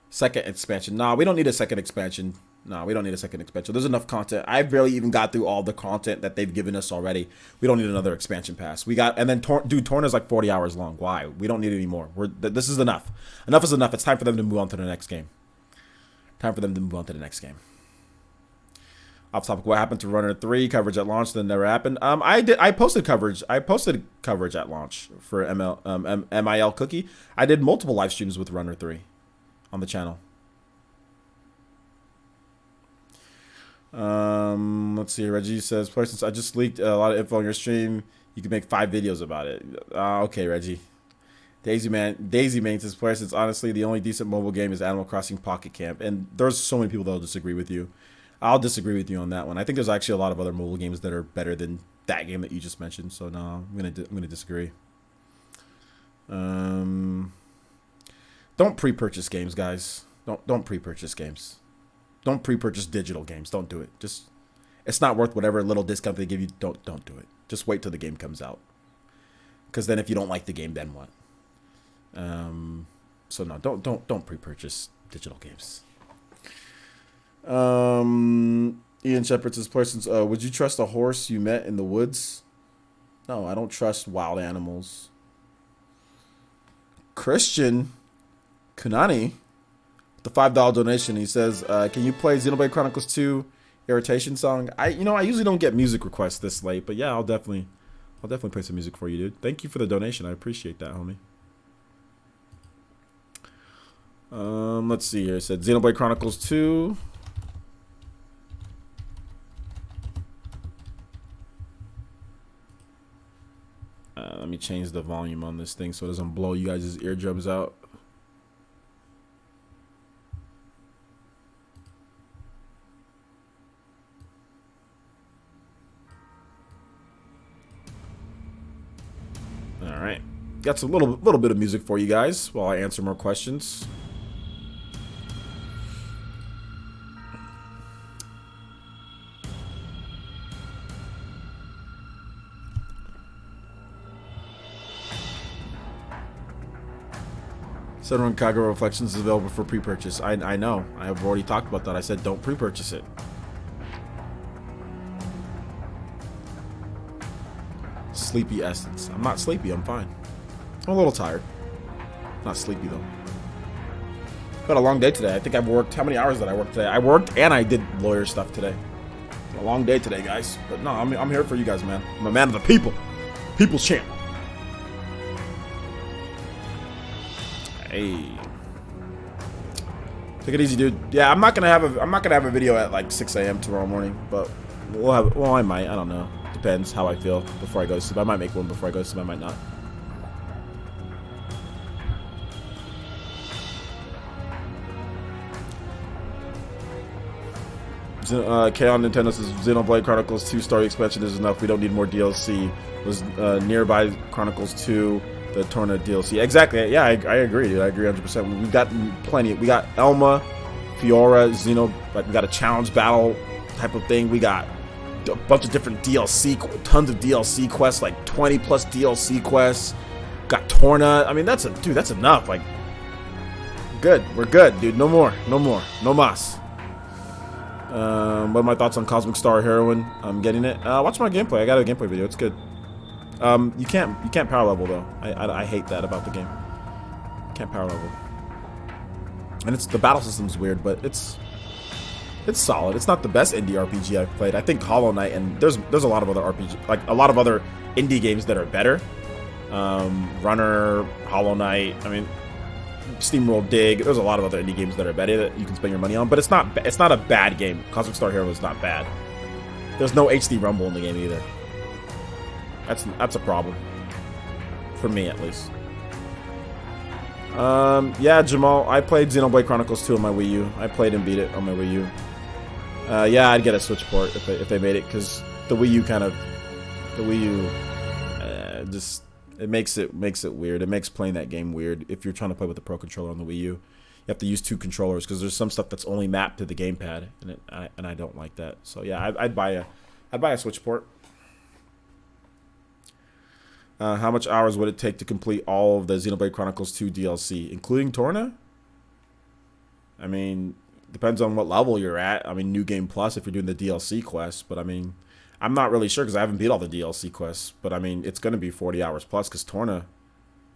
Second expansion. Nah, we don't need a second expansion. There's enough content. I barely even got through all the content that they've given us already. We don't need another expansion pass. Torn is like 40 hours long. Why? We don't need any more. This is enough. Enough is enough. It's time for them to move on to the next game. Off topic, what happened to Runner 3 coverage at launch that never happened? I posted coverage at launch for MIL Cookie. I did multiple live streams with Runner 3 on the channel. Let's see. Reggie says, since I just leaked a lot of info on your stream, you can make 5 videos about it. Okay, Reggie. Daisy Man says, since honestly the only decent mobile game is Animal Crossing Pocket Camp, and there's so many people that will disagree with you. I'll disagree with you on that one. I think there's actually a lot of other mobile games that are better than that game that you just mentioned. So no, I'm gonna disagree. Don't pre-purchase games, guys. Don't pre-purchase games. Don't pre-purchase digital games. Don't do it. It's not worth whatever little discount they give you. Don't do it. Just wait till the game comes out. Because then if you don't like the game, then what? So no, don't pre-purchase digital games. Ian Shepard says, would you trust a horse you met in the woods? No, I don't trust wild animals. Christian Kunani, the $5 donation, he says, can you play Xenoblade Chronicles 2 Irritation song? I usually don't get music requests this late, but yeah, I'll definitely play some music for you, dude. Thank you for the donation. I appreciate that, homie. Let's see here. It said Xenoblade Chronicles 2. Let me change the volume on this thing so it doesn't blow you guys' eardrums out. got some little bit of music for you guys while I answer more questions. Senran Kagura Reflections is available for pre-purchase. I know. I have already talked about that. I said don't pre-purchase it. Sleepy Essence. I'm not sleepy. I'm fine. I'm a little tired. Not sleepy though. Got a long day today. I think I've worked. How many hours did I work today? I worked and I did lawyer stuff today. A long day today, guys. But no, I'm here for you guys, man. I'm a man of the people. People's champ. Hey. Take it easy, dude. Yeah, I'm not gonna have a video at like 6 a.m. tomorrow morning, but we'll have. Well, I might. I don't know. Depends how I feel before I go to sleep. I might make one before I go to sleep. I might not. K on Nintendo says Xenoblade Chronicles 2 Story Expansion is enough. We don't need more DLC. Was Nearby Chronicles 2 the Torna DLC? Exactly. Yeah, I agree, dude. I agree 100%. We've got plenty. We got Elma, Fiora, like we got a challenge battle type of thing. We got a bunch of different DLC, tons of DLC quests, like 20 plus DLC quests. Got Torna. I mean, that's enough. Like, good. We're good, dude. No more. No mas. What are my thoughts on Cosmic Star Heroine? I'm getting it. Watch my gameplay. I got a gameplay video. It's good. You can't power level though. I hate that about the game. Can't power level. And the battle system's weird, but it's solid. It's not the best indie RPG I've played. I think Hollow Knight, and there's a lot of other RPG, like a lot of other indie games that are better. Runner, Hollow Knight. I mean, Steamroll Dig. There's a lot of other indie games that are better that you can spend your money on, but it's not a bad game. Cosmic Star Hero is not bad. There's no HD Rumble in the game either. That's a problem for me, at least. Yeah, Jamal, I played Xenoblade Chronicles 2 on my Wii U. I played and beat it on my Wii U. Yeah, I'd get a Switch port if they made it, because the Wii U just it makes it weird. It makes playing that game weird if you're trying to play with the Pro Controller on the Wii U. You have to use two controllers because there's some stuff that's only mapped to the gamepad, and I don't like that. So yeah, I'd buy a Switch port. How much hours would it take to complete all of the Xenoblade Chronicles 2 DLC, including Torna? I mean, depends on what level you're at. I mean, New Game Plus if you're doing the DLC quests, but I mean, I'm not really sure because I haven't beat all the DLC quests. But I mean, it's going to be 40 hours plus because Torna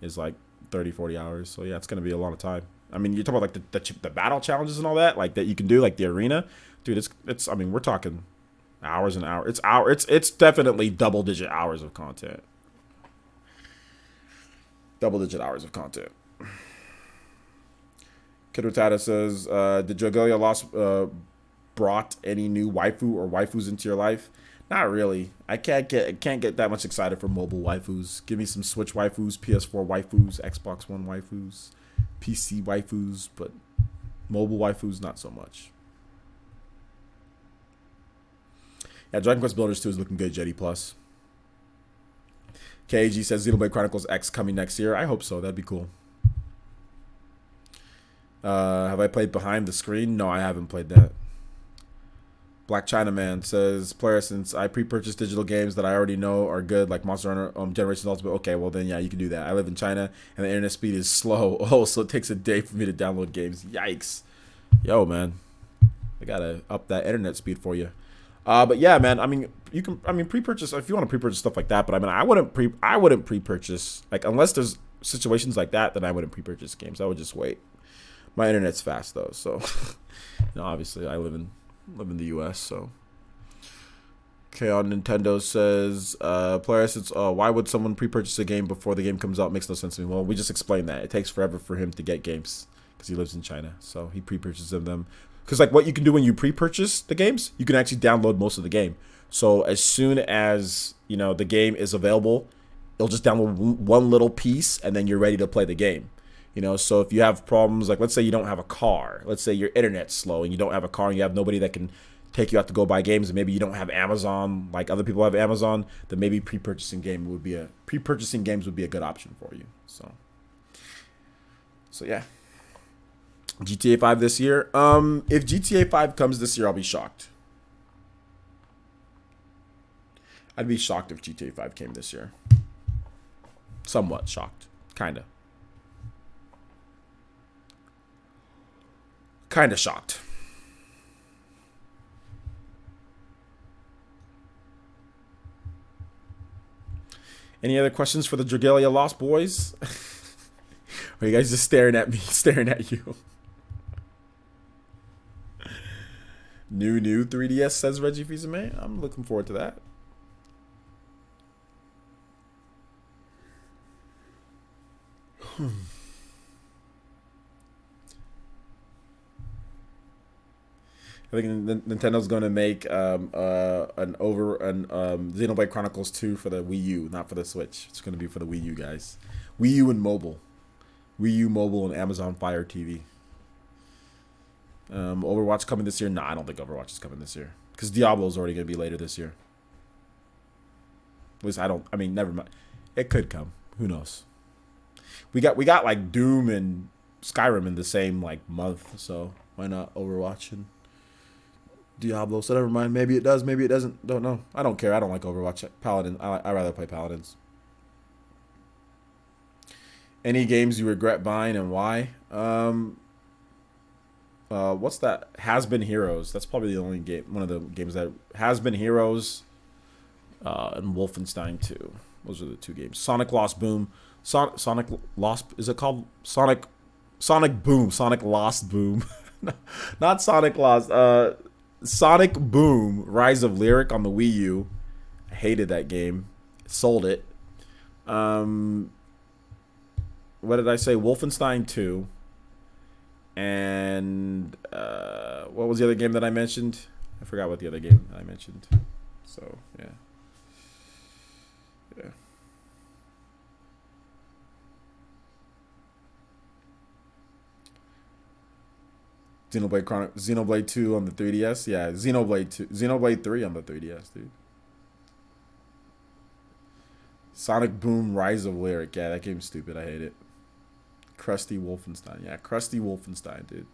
is like 30, 40 hours. So yeah, it's going to be a lot of time. I mean, you're talking about like the battle challenges and all that, like that you can do, like the arena, dude. It's. I mean, we're talking hours and hours. It's definitely double-digit hours of content. Double-digit hours of content. Kidotata says, did Dragalia Lost brought any new waifu or waifus into your life? Not really. I can't get that much excited for mobile waifus. Give me some Switch waifus, PS4 waifus, Xbox One waifus, PC waifus, but mobile waifus, not so much. Yeah, Dragon Quest Builders 2 is looking good, Jetty Plus. KG says Xenoblade Chronicles X coming next year. I hope so. That'd be cool. Have I played Behind the Screen? No, I haven't played that. Black Chinaman says, player, since I pre-purchased digital games that I already know are good, like Monster Hunter Generations Ultimate. Okay, well then, yeah, you can do that. I live in China, and the internet speed is slow. Oh, so it takes a day for me to download games. Yikes. Yo, man. I gotta up that internet speed for you. But yeah, man, I mean, you can, pre-purchase if you want to pre-purchase stuff like that. But I mean, I wouldn't pre-purchase, like, unless there's situations like that, then I wouldn't pre-purchase games. I would just wait. My internet's fast though, so you know, obviously I live in the U.S. So okay, on Nintendo says, player since why would someone pre-purchase a game before the game comes out? Makes no sense to me. Well, we just explained that it takes forever for him to get games because he lives in China, so he pre-purchases them. Because like what you can do when you pre-purchase the games, you can actually download most of the game. So as soon as, you know, the game is available, it'll just download one little piece and then you're ready to play the game. You know, so if you have problems, like let's say you don't have a car, let's say your internet's slow and you don't have a car and you have nobody that can take you out to go buy games, and maybe you don't have Amazon like other people have Amazon, then maybe pre-purchasing games would be a good option for you. So yeah. GTA 5 this year. If GTA 5 comes this year, I'll be shocked. I'd be shocked if GTA 5 came this year. Somewhat shocked. Kinda shocked. Any other questions for the Dragalia Lost Boys? Or are you guys just staring at me, staring at you? New 3DS, says Reggie Fils-Aimé. I'm looking forward to that. I think Nintendo's going to make Xenoblade Chronicles 2 for the Wii U, not for the Switch. It's going to be for the Wii U, guys. Wii U and mobile. Wii U mobile and Amazon Fire TV. Overwatch coming this year? Nah, I don't think Overwatch is coming this year. Because Diablo's already going to be later this year. At least never mind. It could come. Who knows? We got like Doom and Skyrim in the same like month, so why not Overwatch and Diablo? So never mind. Maybe it does. Maybe it doesn't. Don't know. I don't care. I don't like Overwatch. Paladin. I rather play Paladins. Any games you regret buying and why? What's that? Has Been Heroes. That's probably the only game. One of the games that Has Been Heroes. And Wolfenstein 2. Those are the two games. Sonic Lost Boom. Sonic Lost. Is it called Sonic Boom? Sonic Lost Boom. Not Sonic Lost. Sonic Boom, Rise of Lyric on the Wii U. I hated that game. Sold it. What did I say? Wolfenstein 2. And what was the other game that I mentioned? I forgot what the other game I mentioned. So, yeah. Yeah. Xenoblade 2 on the 3DS. Yeah, Xenoblade 3 on the 3DS, dude. Sonic Boom, Rise of Lyric. Yeah, that game's stupid. I hate it. Krusty Wolfenstein. Yeah, Krusty Wolfenstein, dude.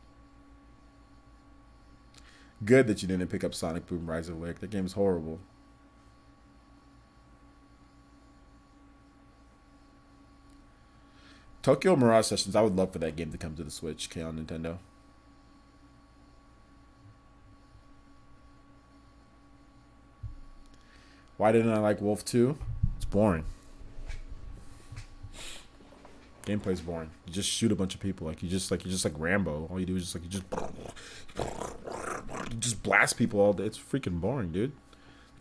Good that you didn't pick up Sonic Boom, Rise of Lyric. That game's horrible. Tokyo Mirage Sessions. I would love for that game to come to the Switch. Okay, on Nintendo. Why didn't I like Wolf 2? It's boring. Gameplay's boring. You just shoot a bunch of people. You're just like Rambo. All you do is you just blast people all day. It's freaking boring, dude.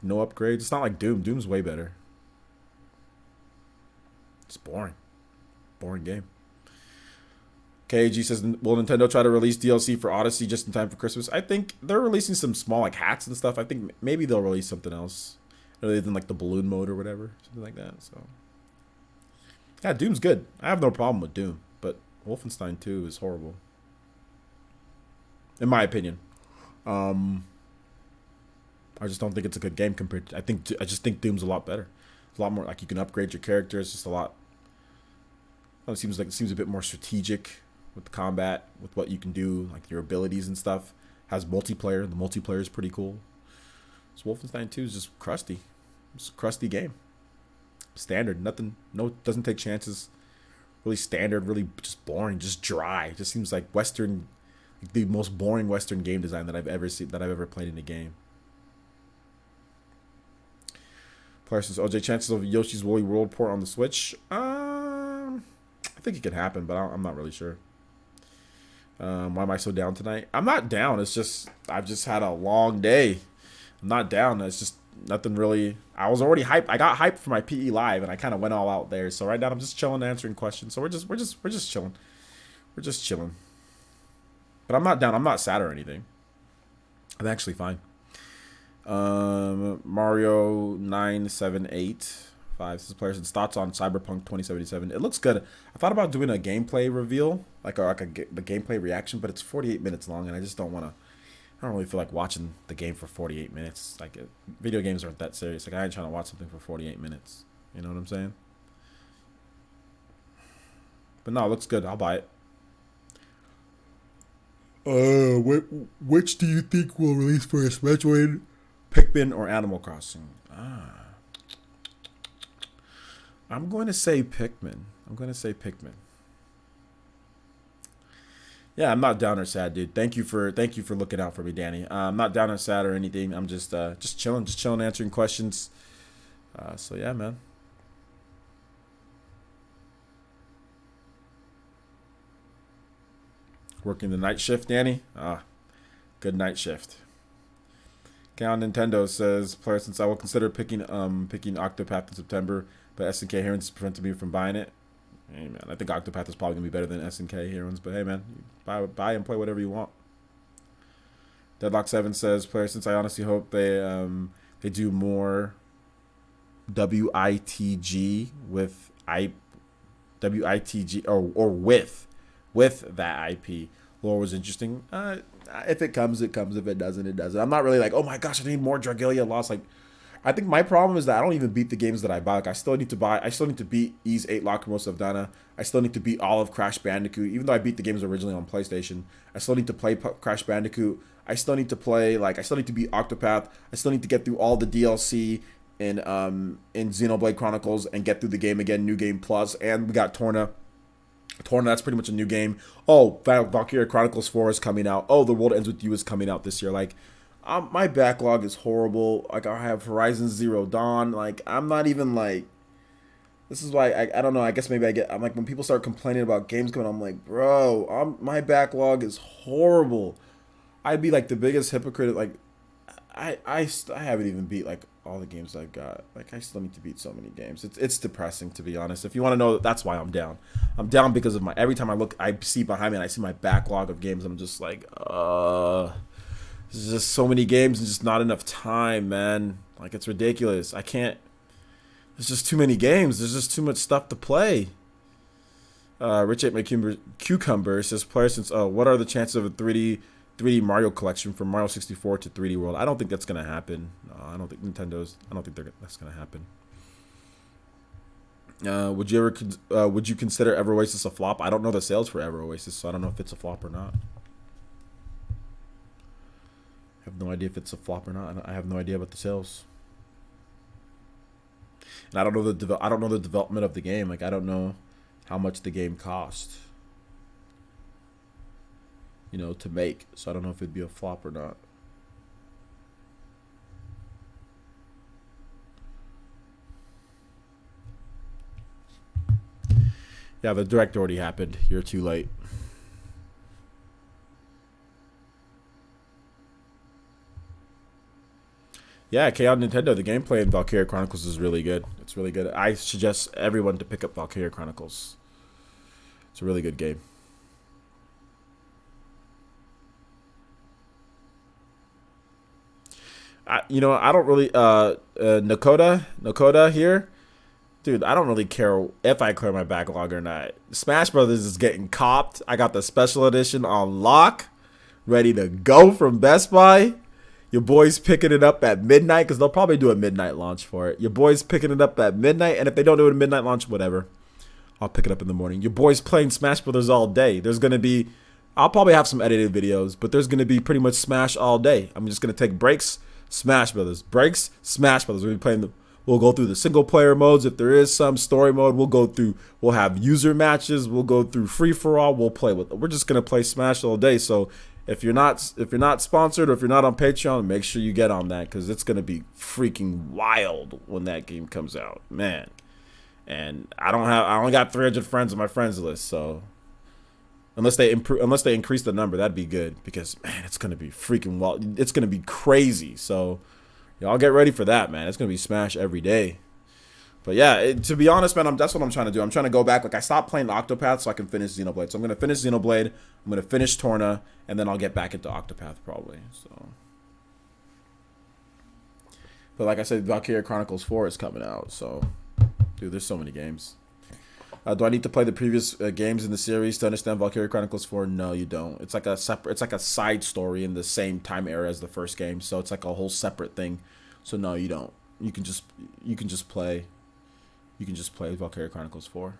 No upgrades. It's not like Doom. Doom's way better. It's boring. Boring game. KG says, will Nintendo try to release DLC for Odyssey just in time for Christmas? I think they're releasing some small like hats and stuff. I think maybe they'll release something else other than like the balloon mode or whatever, something like that. So yeah, Doom's good. I have no problem with Doom, but Wolfenstein 2 is horrible, in my opinion. I just don't think it's a good game compared to. I just think Doom's a lot better. It's a lot more like you can upgrade your character. It's just a lot. It seems a bit more strategic with the combat, with what you can do, like your abilities and stuff. Has multiplayer. The multiplayer is pretty cool. So Wolfenstein 2 is just crusty. It's a crusty game. Standard. Nothing. No, doesn't take chances. Really standard. Really just boring. Just dry. It just seems like Western, like the most boring Western game design that I've ever seen. That I've ever played in a game. Player says, OJ, chances of Yoshi's Woolly World port on the Switch? I think it could happen, but I'm not really sure. Why am I so down tonight? I'm not down. It's just I've just had a long day. I'm not down. It's just nothing really. I was already hyped. I got hyped for my PE live, and I kind of went all out there. So right now I'm just chilling, answering questions. So we're just chilling. We're just chilling. But I'm not down. I'm not sad or anything. I'm actually fine. Mario 9785 says, players and thoughts on Cyberpunk 2077. It looks good. I thought about doing a gameplay reveal, the gameplay reaction, but it's 48 minutes long, and I just don't want to. I don't really feel like watching the game for 48 minutes. Like, video games aren't that serious. Like, I ain't trying to watch something for 48 minutes. You know what I'm saying? But no, it looks good. I'll buy it. Which do you think will release first, Metroid, Pikmin, or Animal Crossing? I'm going to say Pikmin. Yeah, I'm not down or sad, dude. Thank you for looking out for me, Danny. I'm not down or sad or anything. I'm just chilling, answering questions. So yeah, man. Working the night shift, Danny. Good night shift. Count Nintendo says, player, since I will consider picking Octopath in September, but SNK Heroines prevented me from buying it. Hey man, I think Octopath is probably gonna be better than SNK Heroines, but hey man, buy and play whatever you want. Deadlock7 says, player, since I honestly hope they do more WITG with WITG or with that IP. Lore was interesting. If it comes, it comes. If it doesn't, it doesn't. I'm not really like, oh my gosh, I need more Dragalia Lost. Like, I think my problem is that I don't even beat the games that I buy. Like, I still need to beat Ys 8 Lacrimosa of Dana. I still need to beat all of Crash Bandicoot. Even though I beat the games originally on PlayStation, I still need to play Crash Bandicoot. I still need to beat Octopath. I still need to get through all the DLC in Xenoblade Chronicles and get through the game again, New Game Plus. And we got Torna, that's pretty much a new game. Oh, Valkyria Chronicles 4 is coming out. Oh, The World Ends With You is coming out this year. Like, my backlog is horrible. Like, I have Horizon Zero Dawn. Like, I'm not even like... This is why, I don't know, I guess maybe I'm like, when people start complaining about games coming, I'm like, bro, my backlog is horrible. I'd be like the biggest hypocrite. Like, I haven't even beat like all the games I've got. Like, I still need to beat so many games. It's depressing, to be honest. If you want to know, that's why I'm down. I'm down because of every time I see behind me and I see my backlog of games, I'm just like, there's just so many games and just not enough time, man. Like, it's ridiculous. There's just too many games. There's just too much stuff to play. Rich Ate My Cucumber says, player, since what are the chances of a 3D Mario collection from Mario 64 to 3D World? I don't think that's gonna happen. I don't think that's gonna happen. Would you consider Ever Oasis a flop? I don't know the sales for Ever Oasis, so I don't know if it's a flop or not. I have no idea if it's a flop or not. I have no idea about the sales. And I don't know the development of the game. Like, I don't know how much the game cost, to make. So I don't know if it'd be a flop or not. Yeah, the direct already happened. You're too late. Yeah, Chaos Nintendo. The gameplay in Valkyria Chronicles is really good. It's really good. I suggest everyone to pick up Valkyria Chronicles. It's a really good game. I don't really Nakoda here. Dude, I don't really care if I clear my backlog or not. Smash Brothers is getting copped. I got the special edition on lock, ready to go from Best Buy. Your boy's picking it up at midnight, because they'll probably do a midnight launch for it. Your boy's picking it up at midnight, and if they don't do it at midnight launch, whatever. I'll pick it up in the morning. Your boy's playing Smash Brothers all day. I'll probably have some edited videos, but there's going to be pretty much Smash all day. I'm just going to take breaks, Smash Brothers. Breaks, Smash Brothers. We'll go through the single player modes. If there is some story mode, we'll have user matches. We'll go through free for all. We're just going to play Smash all day. So if you're not sponsored, or if you're not on Patreon, make sure you get on that, because it's going to be freaking wild when that game comes out, man. And I only got 300 friends on my friends list, so unless they increase the number, that'd be good, because man, it's going to be freaking wild. It's going to be crazy. So y'all get ready for that, man. It's going to be Smash every day. But yeah, to be honest, man, that's what I'm trying to do. I'm trying to go back. Like, I stopped playing Octopath so I can finish Xenoblade. So I'm going to finish Xenoblade. I'm going to finish Torna. And then I'll get back into Octopath probably. So, but like I said, Valkyria Chronicles 4 is coming out. So, dude, there's so many games. Do I need to play the previous games in the series to understand Valkyria Chronicles 4? No, you don't. It's like a separate. It's like a side story in the same time era as the first game, so it's like a whole separate thing. So no, you don't. You can just play. You can just play Valkyria Chronicles 4.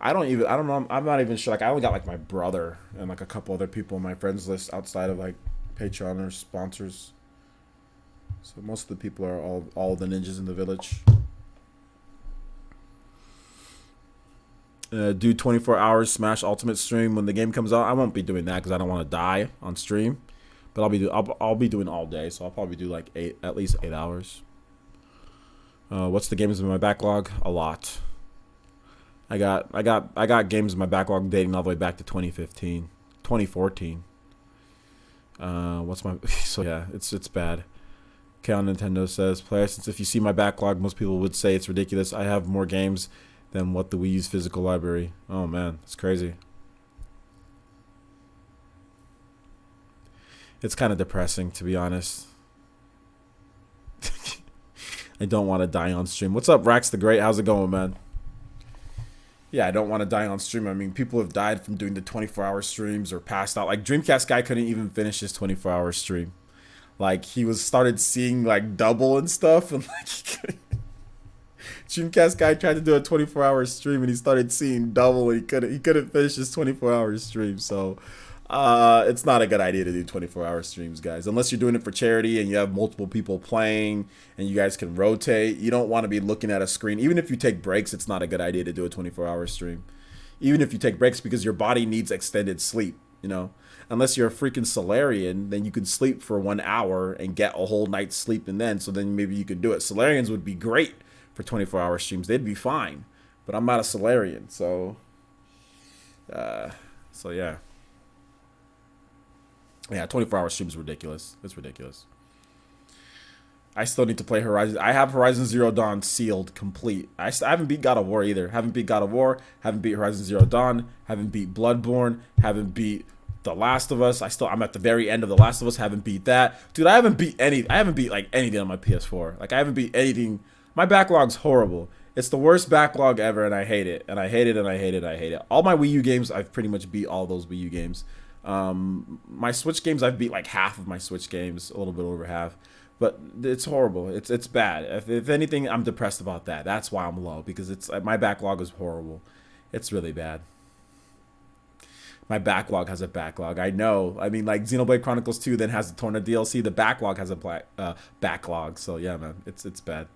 I don't know. I'm not even sure. Like, I only got like my brother and like a couple other people on my friends list outside of like Patreon or sponsors. So most of the people are all the ninjas in the village. Do 24 hours Smash Ultimate stream when the game comes out. I won't be doing that because I don't want to die on stream. But I'll be doing all day, so I'll probably do like at least 8 hours. What's the games in my backlog? A lot. I got games in my backlog dating all the way back to 2015, 2014. What's my so yeah, it's bad. Okay, on Nintendo says, player, since if you see my backlog, most people would say it's ridiculous. I have more games than what the Wii U's physical library. Oh man, it's crazy. It's kind of depressing, to be honest. I don't want to die on stream. What's up, Rax the Great? How's it going, man? Yeah, I don't want to die on stream. I mean, people have died from doing the 24-hour streams or passed out. Like, Dreamcast guy couldn't even finish his 24-hour stream. Like, he started seeing, like, double and stuff. And, like, Dreamcast guy tried to do a 24-hour stream, and he started seeing double, and he couldn't finish his 24-hour stream. So, it's not a good idea to do 24-hour streams, guys. Unless you're doing it for charity and you have multiple people playing and you guys can rotate. You don't want to be looking at a screen. Even if you take breaks, it's not a good idea to do a 24-hour stream. Even if you take breaks, because your body needs extended sleep, you know. Unless you're a freaking Solarian, then you can sleep for 1 hour and get a whole night's sleep, and so then maybe you can do it. Solarians would be great for 24-hour streams. They'd be fine. But I'm not a Solarian, so yeah. Yeah, 24-hour stream is ridiculous. It's ridiculous. I still need to play Horizon. I have Horizon Zero Dawn sealed, complete. I haven't beat God of War either. Haven't beat God of War. Haven't beat Horizon Zero Dawn. Haven't beat Bloodborne. Haven't beat The Last of Us. I'm at the very end of The Last of Us. Haven't beat that. Dude, I haven't beat like anything on my PS4. Like, I haven't beat anything. My backlog's horrible. It's the worst backlog ever, and I hate it. And I hate it, and I hate it, I hate it. All my Wii U games, I've pretty much beat all those Wii U games. My Switch games, I've beat like half of my Switch games, a little bit over half, but it's horrible. It's bad. If anything, I'm depressed about that. That's why I'm low, because my backlog is horrible. It's really bad. My backlog has a backlog. I know. I mean, like, Xenoblade Chronicles 2 then has the Torna DLC. The backlog has a backlog. So yeah, man, it's bad.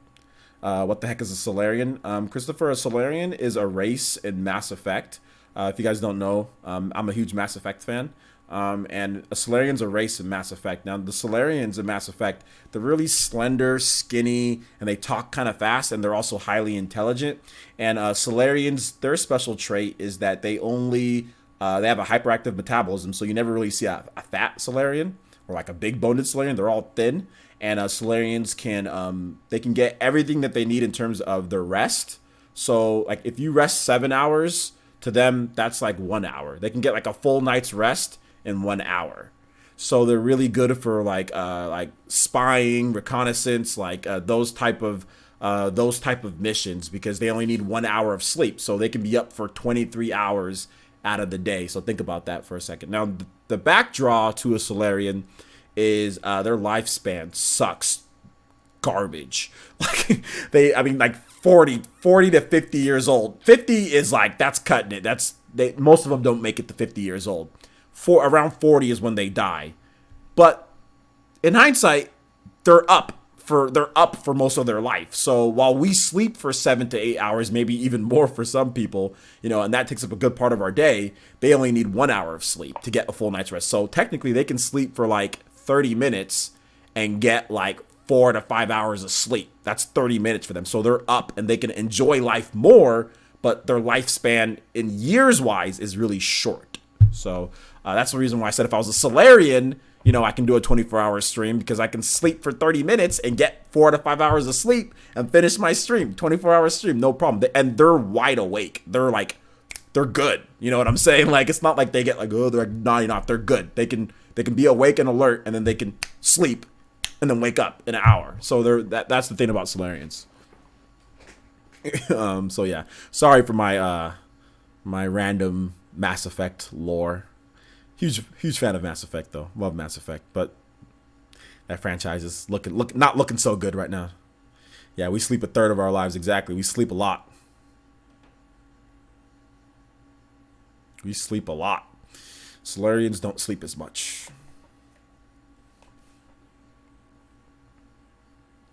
What the heck is a Solarian? Christopher, a Solarian is a race in Mass Effect. If you guys don't know, I'm a huge Mass Effect fan. And a Solarian's a race in Mass Effect. Now, the Solarians in Mass Effect, they're really slender, skinny, and they talk kind of fast, and they're also highly intelligent. And Solarians, their special trait is that they have a hyperactive metabolism, so you never really see a fat Solarian or like a big boned Solarian. They're all thin. And Solarians can get everything that they need in terms of their rest. So, like, if you rest 7 hours, to them, that's like 1 hour. They can get like a full night's rest in 1 hour. So they're really good for like spying, reconnaissance, like those type of missions, because they only need 1 hour of sleep. So they can be up for 23 hours out of the day. So think about that for a second. Now, the backdraw to a Solarian is their lifespan sucks garbage. Like 40 to 50 years old. 50 is like, that's cutting it. Most of them don't make it to 50 years old. Around 40 is when they die. But in hindsight, they're up for most of their life. So while we sleep for 7 to 8 hours, maybe even more for some people, you know, and that takes up a good part of our day, they only need 1 hour of sleep to get a full night's rest. So technically they can sleep for like 30 minutes and get like 4 to 5 hours of sleep. That's 30 minutes for them. So they're up and they can enjoy life more, but their lifespan in years wise is really short. So that's the reason why I said if I was a Solarian, you know, I can do a 24-hour stream because I can sleep for 30 minutes and get 4 to 5 hours of sleep and finish my stream. 24-hour stream, no problem. And they're wide awake. They're good. You know what I'm saying? Like, it's not like they get like, oh, they're nodding off. They're good. They can be awake and alert, and then they can sleep and then wake up in an hour. So that's the thing about Solarians. So yeah, sorry for my my random Mass Effect lore. Huge fan of Mass Effect though. Love Mass Effect, but that franchise is not looking so good right now. Yeah, we sleep a third of our lives exactly. We sleep a lot. We sleep a lot. Solarians don't sleep as much.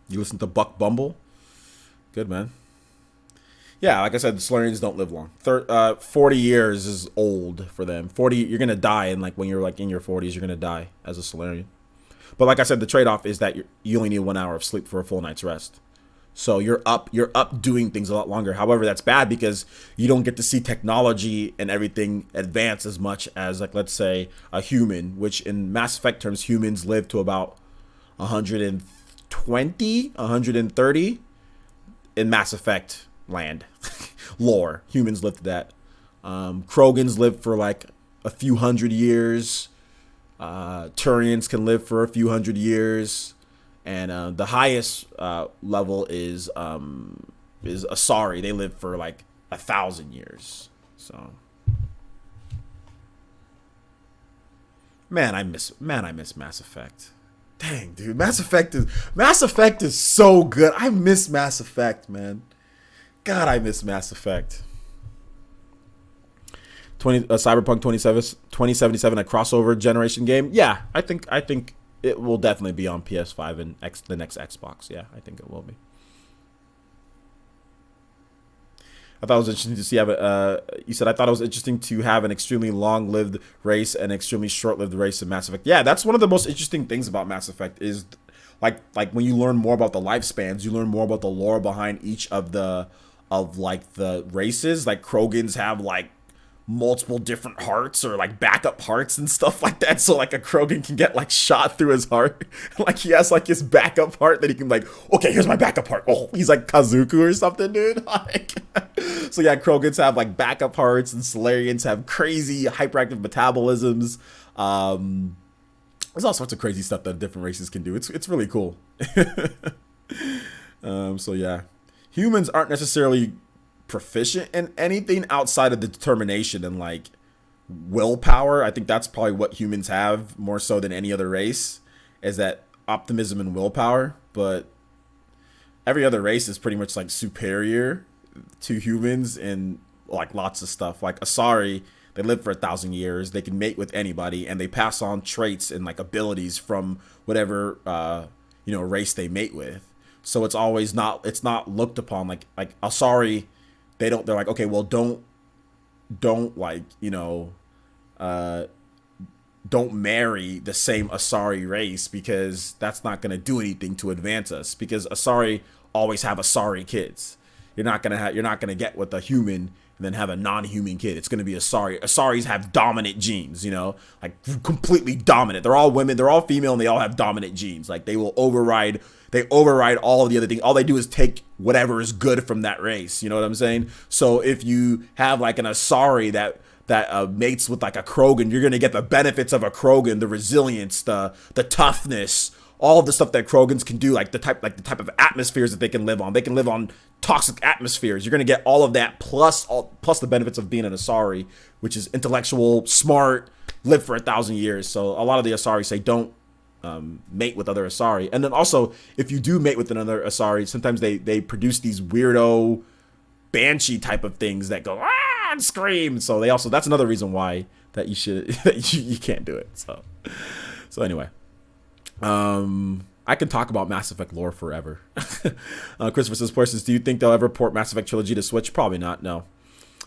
You listen to Buck Bumble? Good, man. Yeah, like I said, the Solarians don't live long. 40 years is old for them. 40, you're gonna die, and like when you're like in your 40s, you're gonna die as a Solarian. But like I said, the trade-off is that you only need 1 hour of sleep for a full night's rest. So you're up doing things a lot longer. However, that's bad because you don't get to see technology and everything advance as much as, like, let's say a human, which in Mass Effect terms, humans live to about 120, 130 in Mass Effect land lore. Humans live to that. Krogans live for like a few hundred years. Turians can live for a few hundred years. And the highest level is Asari. They live for like 1,000 years. So, man, I miss Mass Effect. Dang, dude, Mass Effect is so good. I miss Mass Effect, man. God, I miss Mass Effect. Cyberpunk 2077, a crossover generation game. Yeah, I think it will definitely be on PS5 and the next Xbox. Yeah, I think it will be. I thought it was interesting to see. You said I thought it was interesting to have an extremely long-lived race and extremely short-lived race in Mass Effect. Yeah, that's one of the most interesting things about Mass Effect is like when you learn more about the lifespans, you learn more about the lore behind each of the races. Like Krogans have like multiple different hearts or like backup hearts and stuff like that, so like a Krogan can get like shot through his heart. Like he has like his backup heart that he can like, okay, here's my backup heart. Oh, he's like Kazuku or something, dude. Like, so yeah, Krogans have like backup hearts and Solarians have crazy hyperactive metabolisms. There's all sorts of crazy stuff that different races can do. It's really cool. So yeah, humans aren't necessarily proficient in anything outside of the determination and like willpower. I think that's probably what humans have more so than any other race, is that optimism and willpower. But every other race is pretty much like superior to humans in like lots of stuff. Like Asari, they live for 1,000 years. They can mate with anybody, and they pass on traits and like abilities from whatever race they mate with. So it's always not looked upon like Asari. They're like, okay, well, don't like, don't marry the same Asari race because that's not going to do anything to advance us, because Asari always have Asari kids. You're not going to get with a human and then have a non-human kid. It's going to be Asari. Asaris have dominant genes, like completely dominant. They're all women, they're all female, and they all have dominant genes. Like they override all of the other things. All they do is take whatever is good from that race. You know what I'm saying? So if you have like an Asari that mates with like a Krogan, you're going to get the benefits of a Krogan, the resilience, the toughness, all of the stuff that Krogans can do, like the type of atmospheres that they can live on. They can live on toxic atmospheres. You're going to get all of that plus the benefits of being an Asari, which is intellectual, smart, live for 1,000 years. So a lot of the Asari say don't mate with other Asari. And then also, if you do mate with another Asari, sometimes they produce these weirdo banshee type of things that go and scream. So that's another reason why that you can't do it. So anyway, I can talk about Mass Effect lore forever. Christopher says, Parsons, do you think they'll ever port Mass Effect Trilogy to Switch? Probably not, no.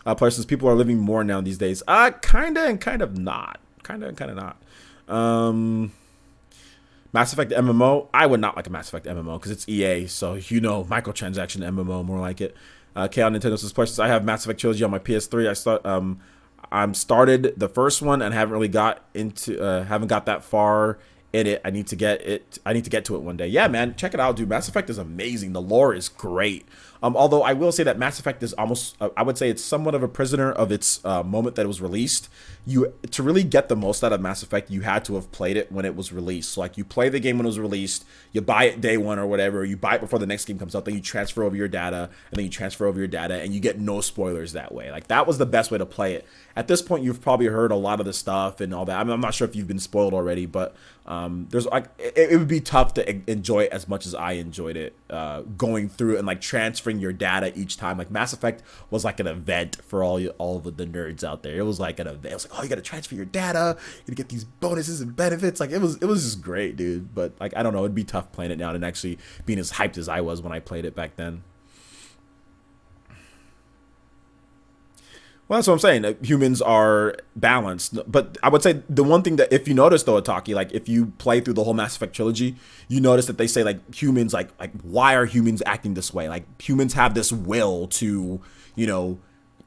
Parsons, people are living more now these days. Kinda and kind of not. Kinda and kind of not. Mass Effect MMO, I would not like a Mass Effect MMO because it's EA, so microtransaction MMO, more like it. K on Nintendo says, Parsons, I have Mass Effect Trilogy on my PS3. I'm started the first one and haven't really got into haven't got that far in it. I need to get to it one day. Yeah, man, check it out, dude. Mass Effect is amazing. The lore is great. Although I will say that Mass Effect is almost, I would say it's somewhat of a prisoner of its moment that it was released. To really get the most out of Mass Effect, you had to have played it when it was released. So like you play the game when it was released, you buy it day one or whatever, you buy it before the next game comes out, then you transfer over your data, and then you transfer over your data, and you get no spoilers that way. Like that was the best way to play it. At this point, you've probably heard a lot of the stuff and all that. I mean, I'm not sure if you've been spoiled already, but there's like it would be tough to enjoy it as much as I enjoyed it, going through and like transferring your data each time. Like Mass Effect was like an event for all of the nerds out there. It was like an event. It was like, oh, you got to transfer your data, you got to get these bonuses and benefits. Like it was just great, dude. But like I don't know, it'd be tough playing it now and actually being as hyped as I was when I played it back then. Well, that's what I'm saying. Humans are balanced. But I would say the one thing that, if you notice though, Ataki, like if you play through the whole Mass Effect trilogy, you notice that they say like humans, like why are humans acting this way? Like humans have this will to, you know,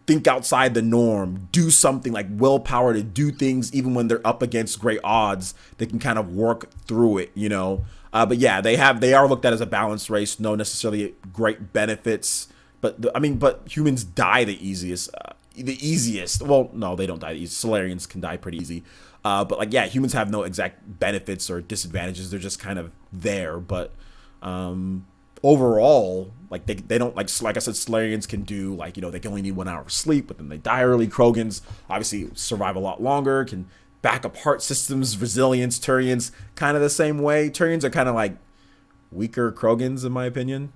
think outside the norm, do something, like willpower to do things even when they're up against great odds. They can kind of work through it, you know. But yeah, they are looked at as a balanced race. No necessarily great benefits, but humans die the easiest. Well, no, they don't die the easiest. Solarians can die pretty easy. But like, yeah, humans have no exact benefits or disadvantages. They're just kind of there. But overall, like they don't, like I said, Solarians can do, like, you know, they can only need 1 hour of sleep, but then they die early. Krogans obviously survive a lot longer, can back up heart systems, resilience. Turians kind of the same way. Turians are kind of like weaker Krogans in my opinion.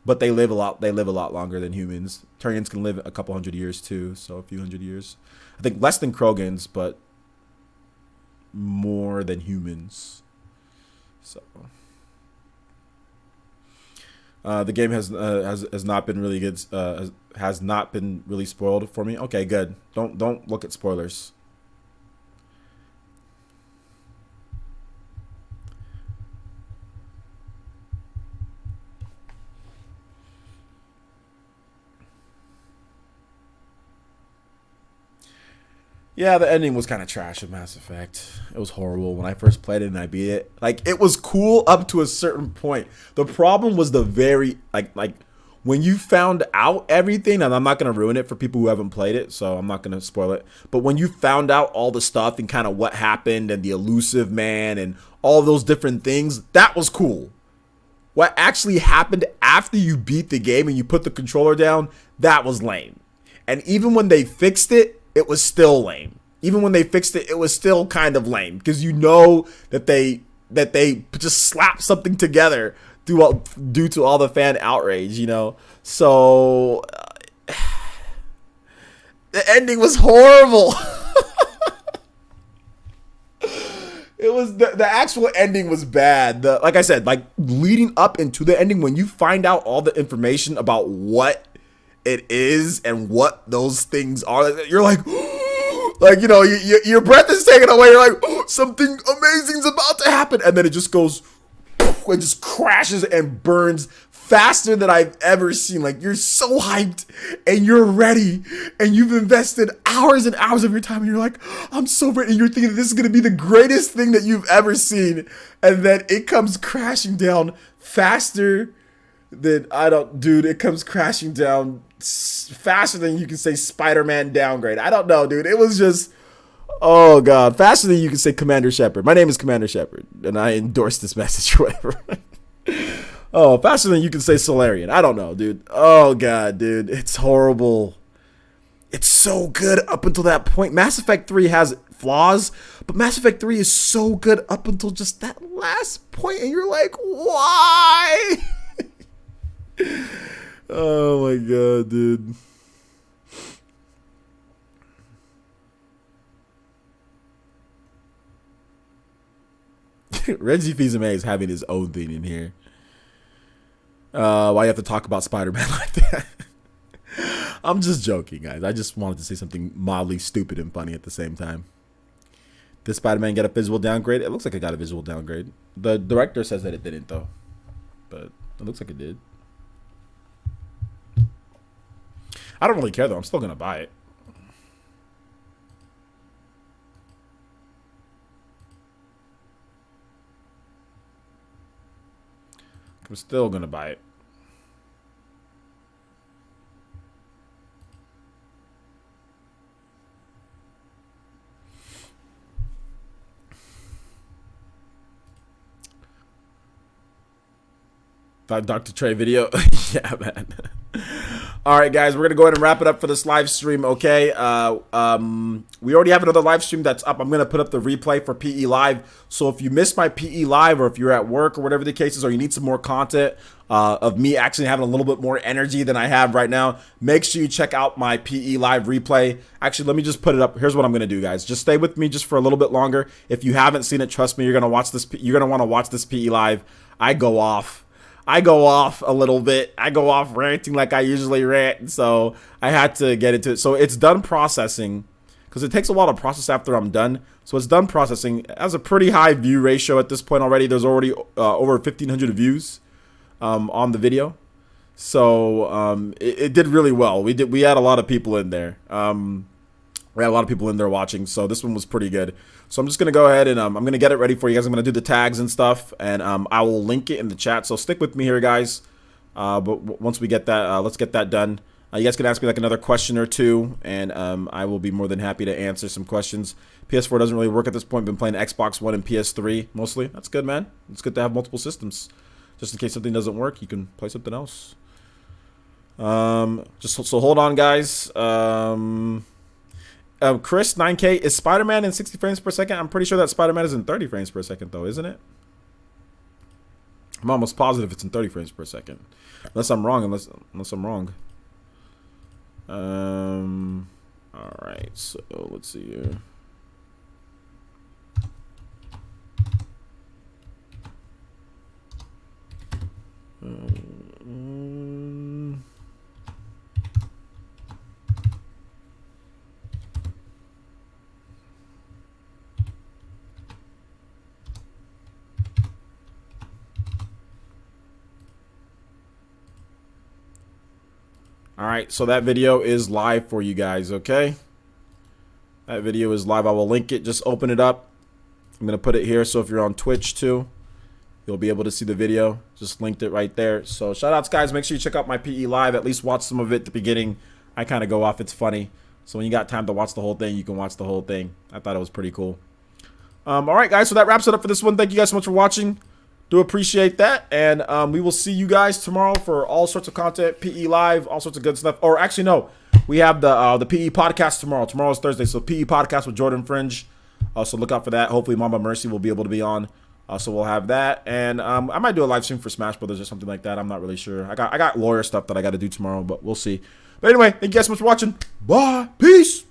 But they live a lot longer than humans. Turians can live a couple hundred years too, so a few hundred years. I think less than Krogans, but more than humans. So the game has not been really good. Has not been really spoiled for me. Okay, good. Don't look at spoilers. Yeah, the ending was kind of trash of Mass Effect. It was horrible when I first played it and I beat it. Like, it was cool up to a certain point. The problem was the very, like when you found out everything, and I'm not going to ruin it for people who haven't played it, so I'm not going to spoil it. But when you found out all the stuff and kind of what happened and the elusive man and all those different things, that was cool. What actually happened after you beat the game and you put the controller down, that was lame. And even when they fixed it, it was still lame. Even when they fixed it, it was still kind of lame because you know that they just slapped something together due to all the fan outrage, you know. So the ending was horrible. It was the actual ending was bad. Like I said, like leading up into the ending, when you find out all the information about what it is and what those things are, you're like, like, you know, your breath is taken away. You're like, oh, something amazing's about to happen, and then it just goes, it just crashes and burns faster than I've ever seen. Like, you're so hyped and you're ready and you've invested hours and hours of your time and you're like, I'm so ready. And you're thinking this is going to be the greatest thing that you've ever seen. And then it comes crashing down faster than it comes crashing down faster than you can say Spider-Man downgrade. I don't know, dude. It was just, oh God, faster than you can say Commander Shepard. My name is Commander Shepard and I endorse this message or whatever. Oh, faster than you can say Solarian. I don't know, dude. Oh God, dude. It's horrible. It's so good up until that point. Mass Effect 3 has flaws, but Mass Effect 3 is so good up until just that last point, and you're like, why? Oh my God, dude. Reggie Fils-Aimé is having his own thing in here. Why you have to talk about Spider-Man like that? I'm just joking, guys. I just wanted to say something mildly stupid and funny at the same time. Did Spider-Man get a visual downgrade? It looks like it got a visual downgrade. The director says that it didn't, though. But it looks like it did. I don't really care, though. I'm still going to buy it. I'm still gonna buy it. That Dr. Trey video. Yeah, man. All right, guys, we're gonna go ahead and wrap it up for this live stream. Okay, we already have another live stream that's up. I'm gonna put up the replay for PE Live. So if you missed my PE Live, or if you're at work or whatever the case is, or you need some more content of me actually having a little bit more energy than I have right now, make sure you check out my PE Live replay. Actually, let me just put it up. Here's what I'm gonna do, guys. Just stay with me just for a little bit longer. If you haven't seen it, trust me, you're gonna watch this. You're gonna want to watch this PE Live. I go off a little bit. I go off ranting like I usually rant, so I had to get into it. So it's done processing, because it takes a while to process after I'm done. So it's done processing. It has a pretty high view ratio at this point already. There's already over 1,500 views on the video. So it did really well. We had a lot of people in there. We had a lot of people in there watching, so this one was pretty good. So I'm just going to go ahead and I'm going to get it ready for you guys. I'm going to do the tags and stuff, and I will link it in the chat. So stick with me here, guys. But once we get that, let's get that done. You guys can ask me like another question or two, and I will be more than happy to answer some questions. PS4 doesn't really work at this point. Been playing Xbox One and PS3 mostly. That's good, man. It's good to have multiple systems. Just in case something doesn't work, you can play something else. So hold on, guys. Chris, 9K, is Spider-Man in 60 frames per second? I'm pretty sure that Spider-Man is in 30 frames per second, though, isn't it? I'm almost positive it's in 30 frames per second. Unless I'm wrong, unless I'm wrong. Alright, so let's see here. Alright, so that video is live for you guys, okay? That video is live. I will link it. Just open it up. I'm going to put it here, so if you're on Twitch too, you'll be able to see the video. Just linked it right there. So shout outs, guys. Make sure you check out my PE Live. At least watch some of it at the beginning. I kind of go off. It's funny. So when you got time to watch the whole thing, you can watch the whole thing. I thought it was pretty cool. Alright, guys. So that wraps it up for this one. Thank you guys so much for watching. Do appreciate that, and we will see you guys tomorrow for all sorts of content, PE Live, all sorts of good stuff. Or actually, no, we have the PE podcast tomorrow. Tomorrow's Thursday, so PE podcast with Jordan Fringe. So look out for that. Hopefully, Mama Mercy will be able to be on. So we'll have that, and I might do a live stream for Smash Brothers or something like that. I'm not really sure. I got lawyer stuff that I got to do tomorrow, but we'll see. But anyway, thank you guys so much for watching. Bye, peace.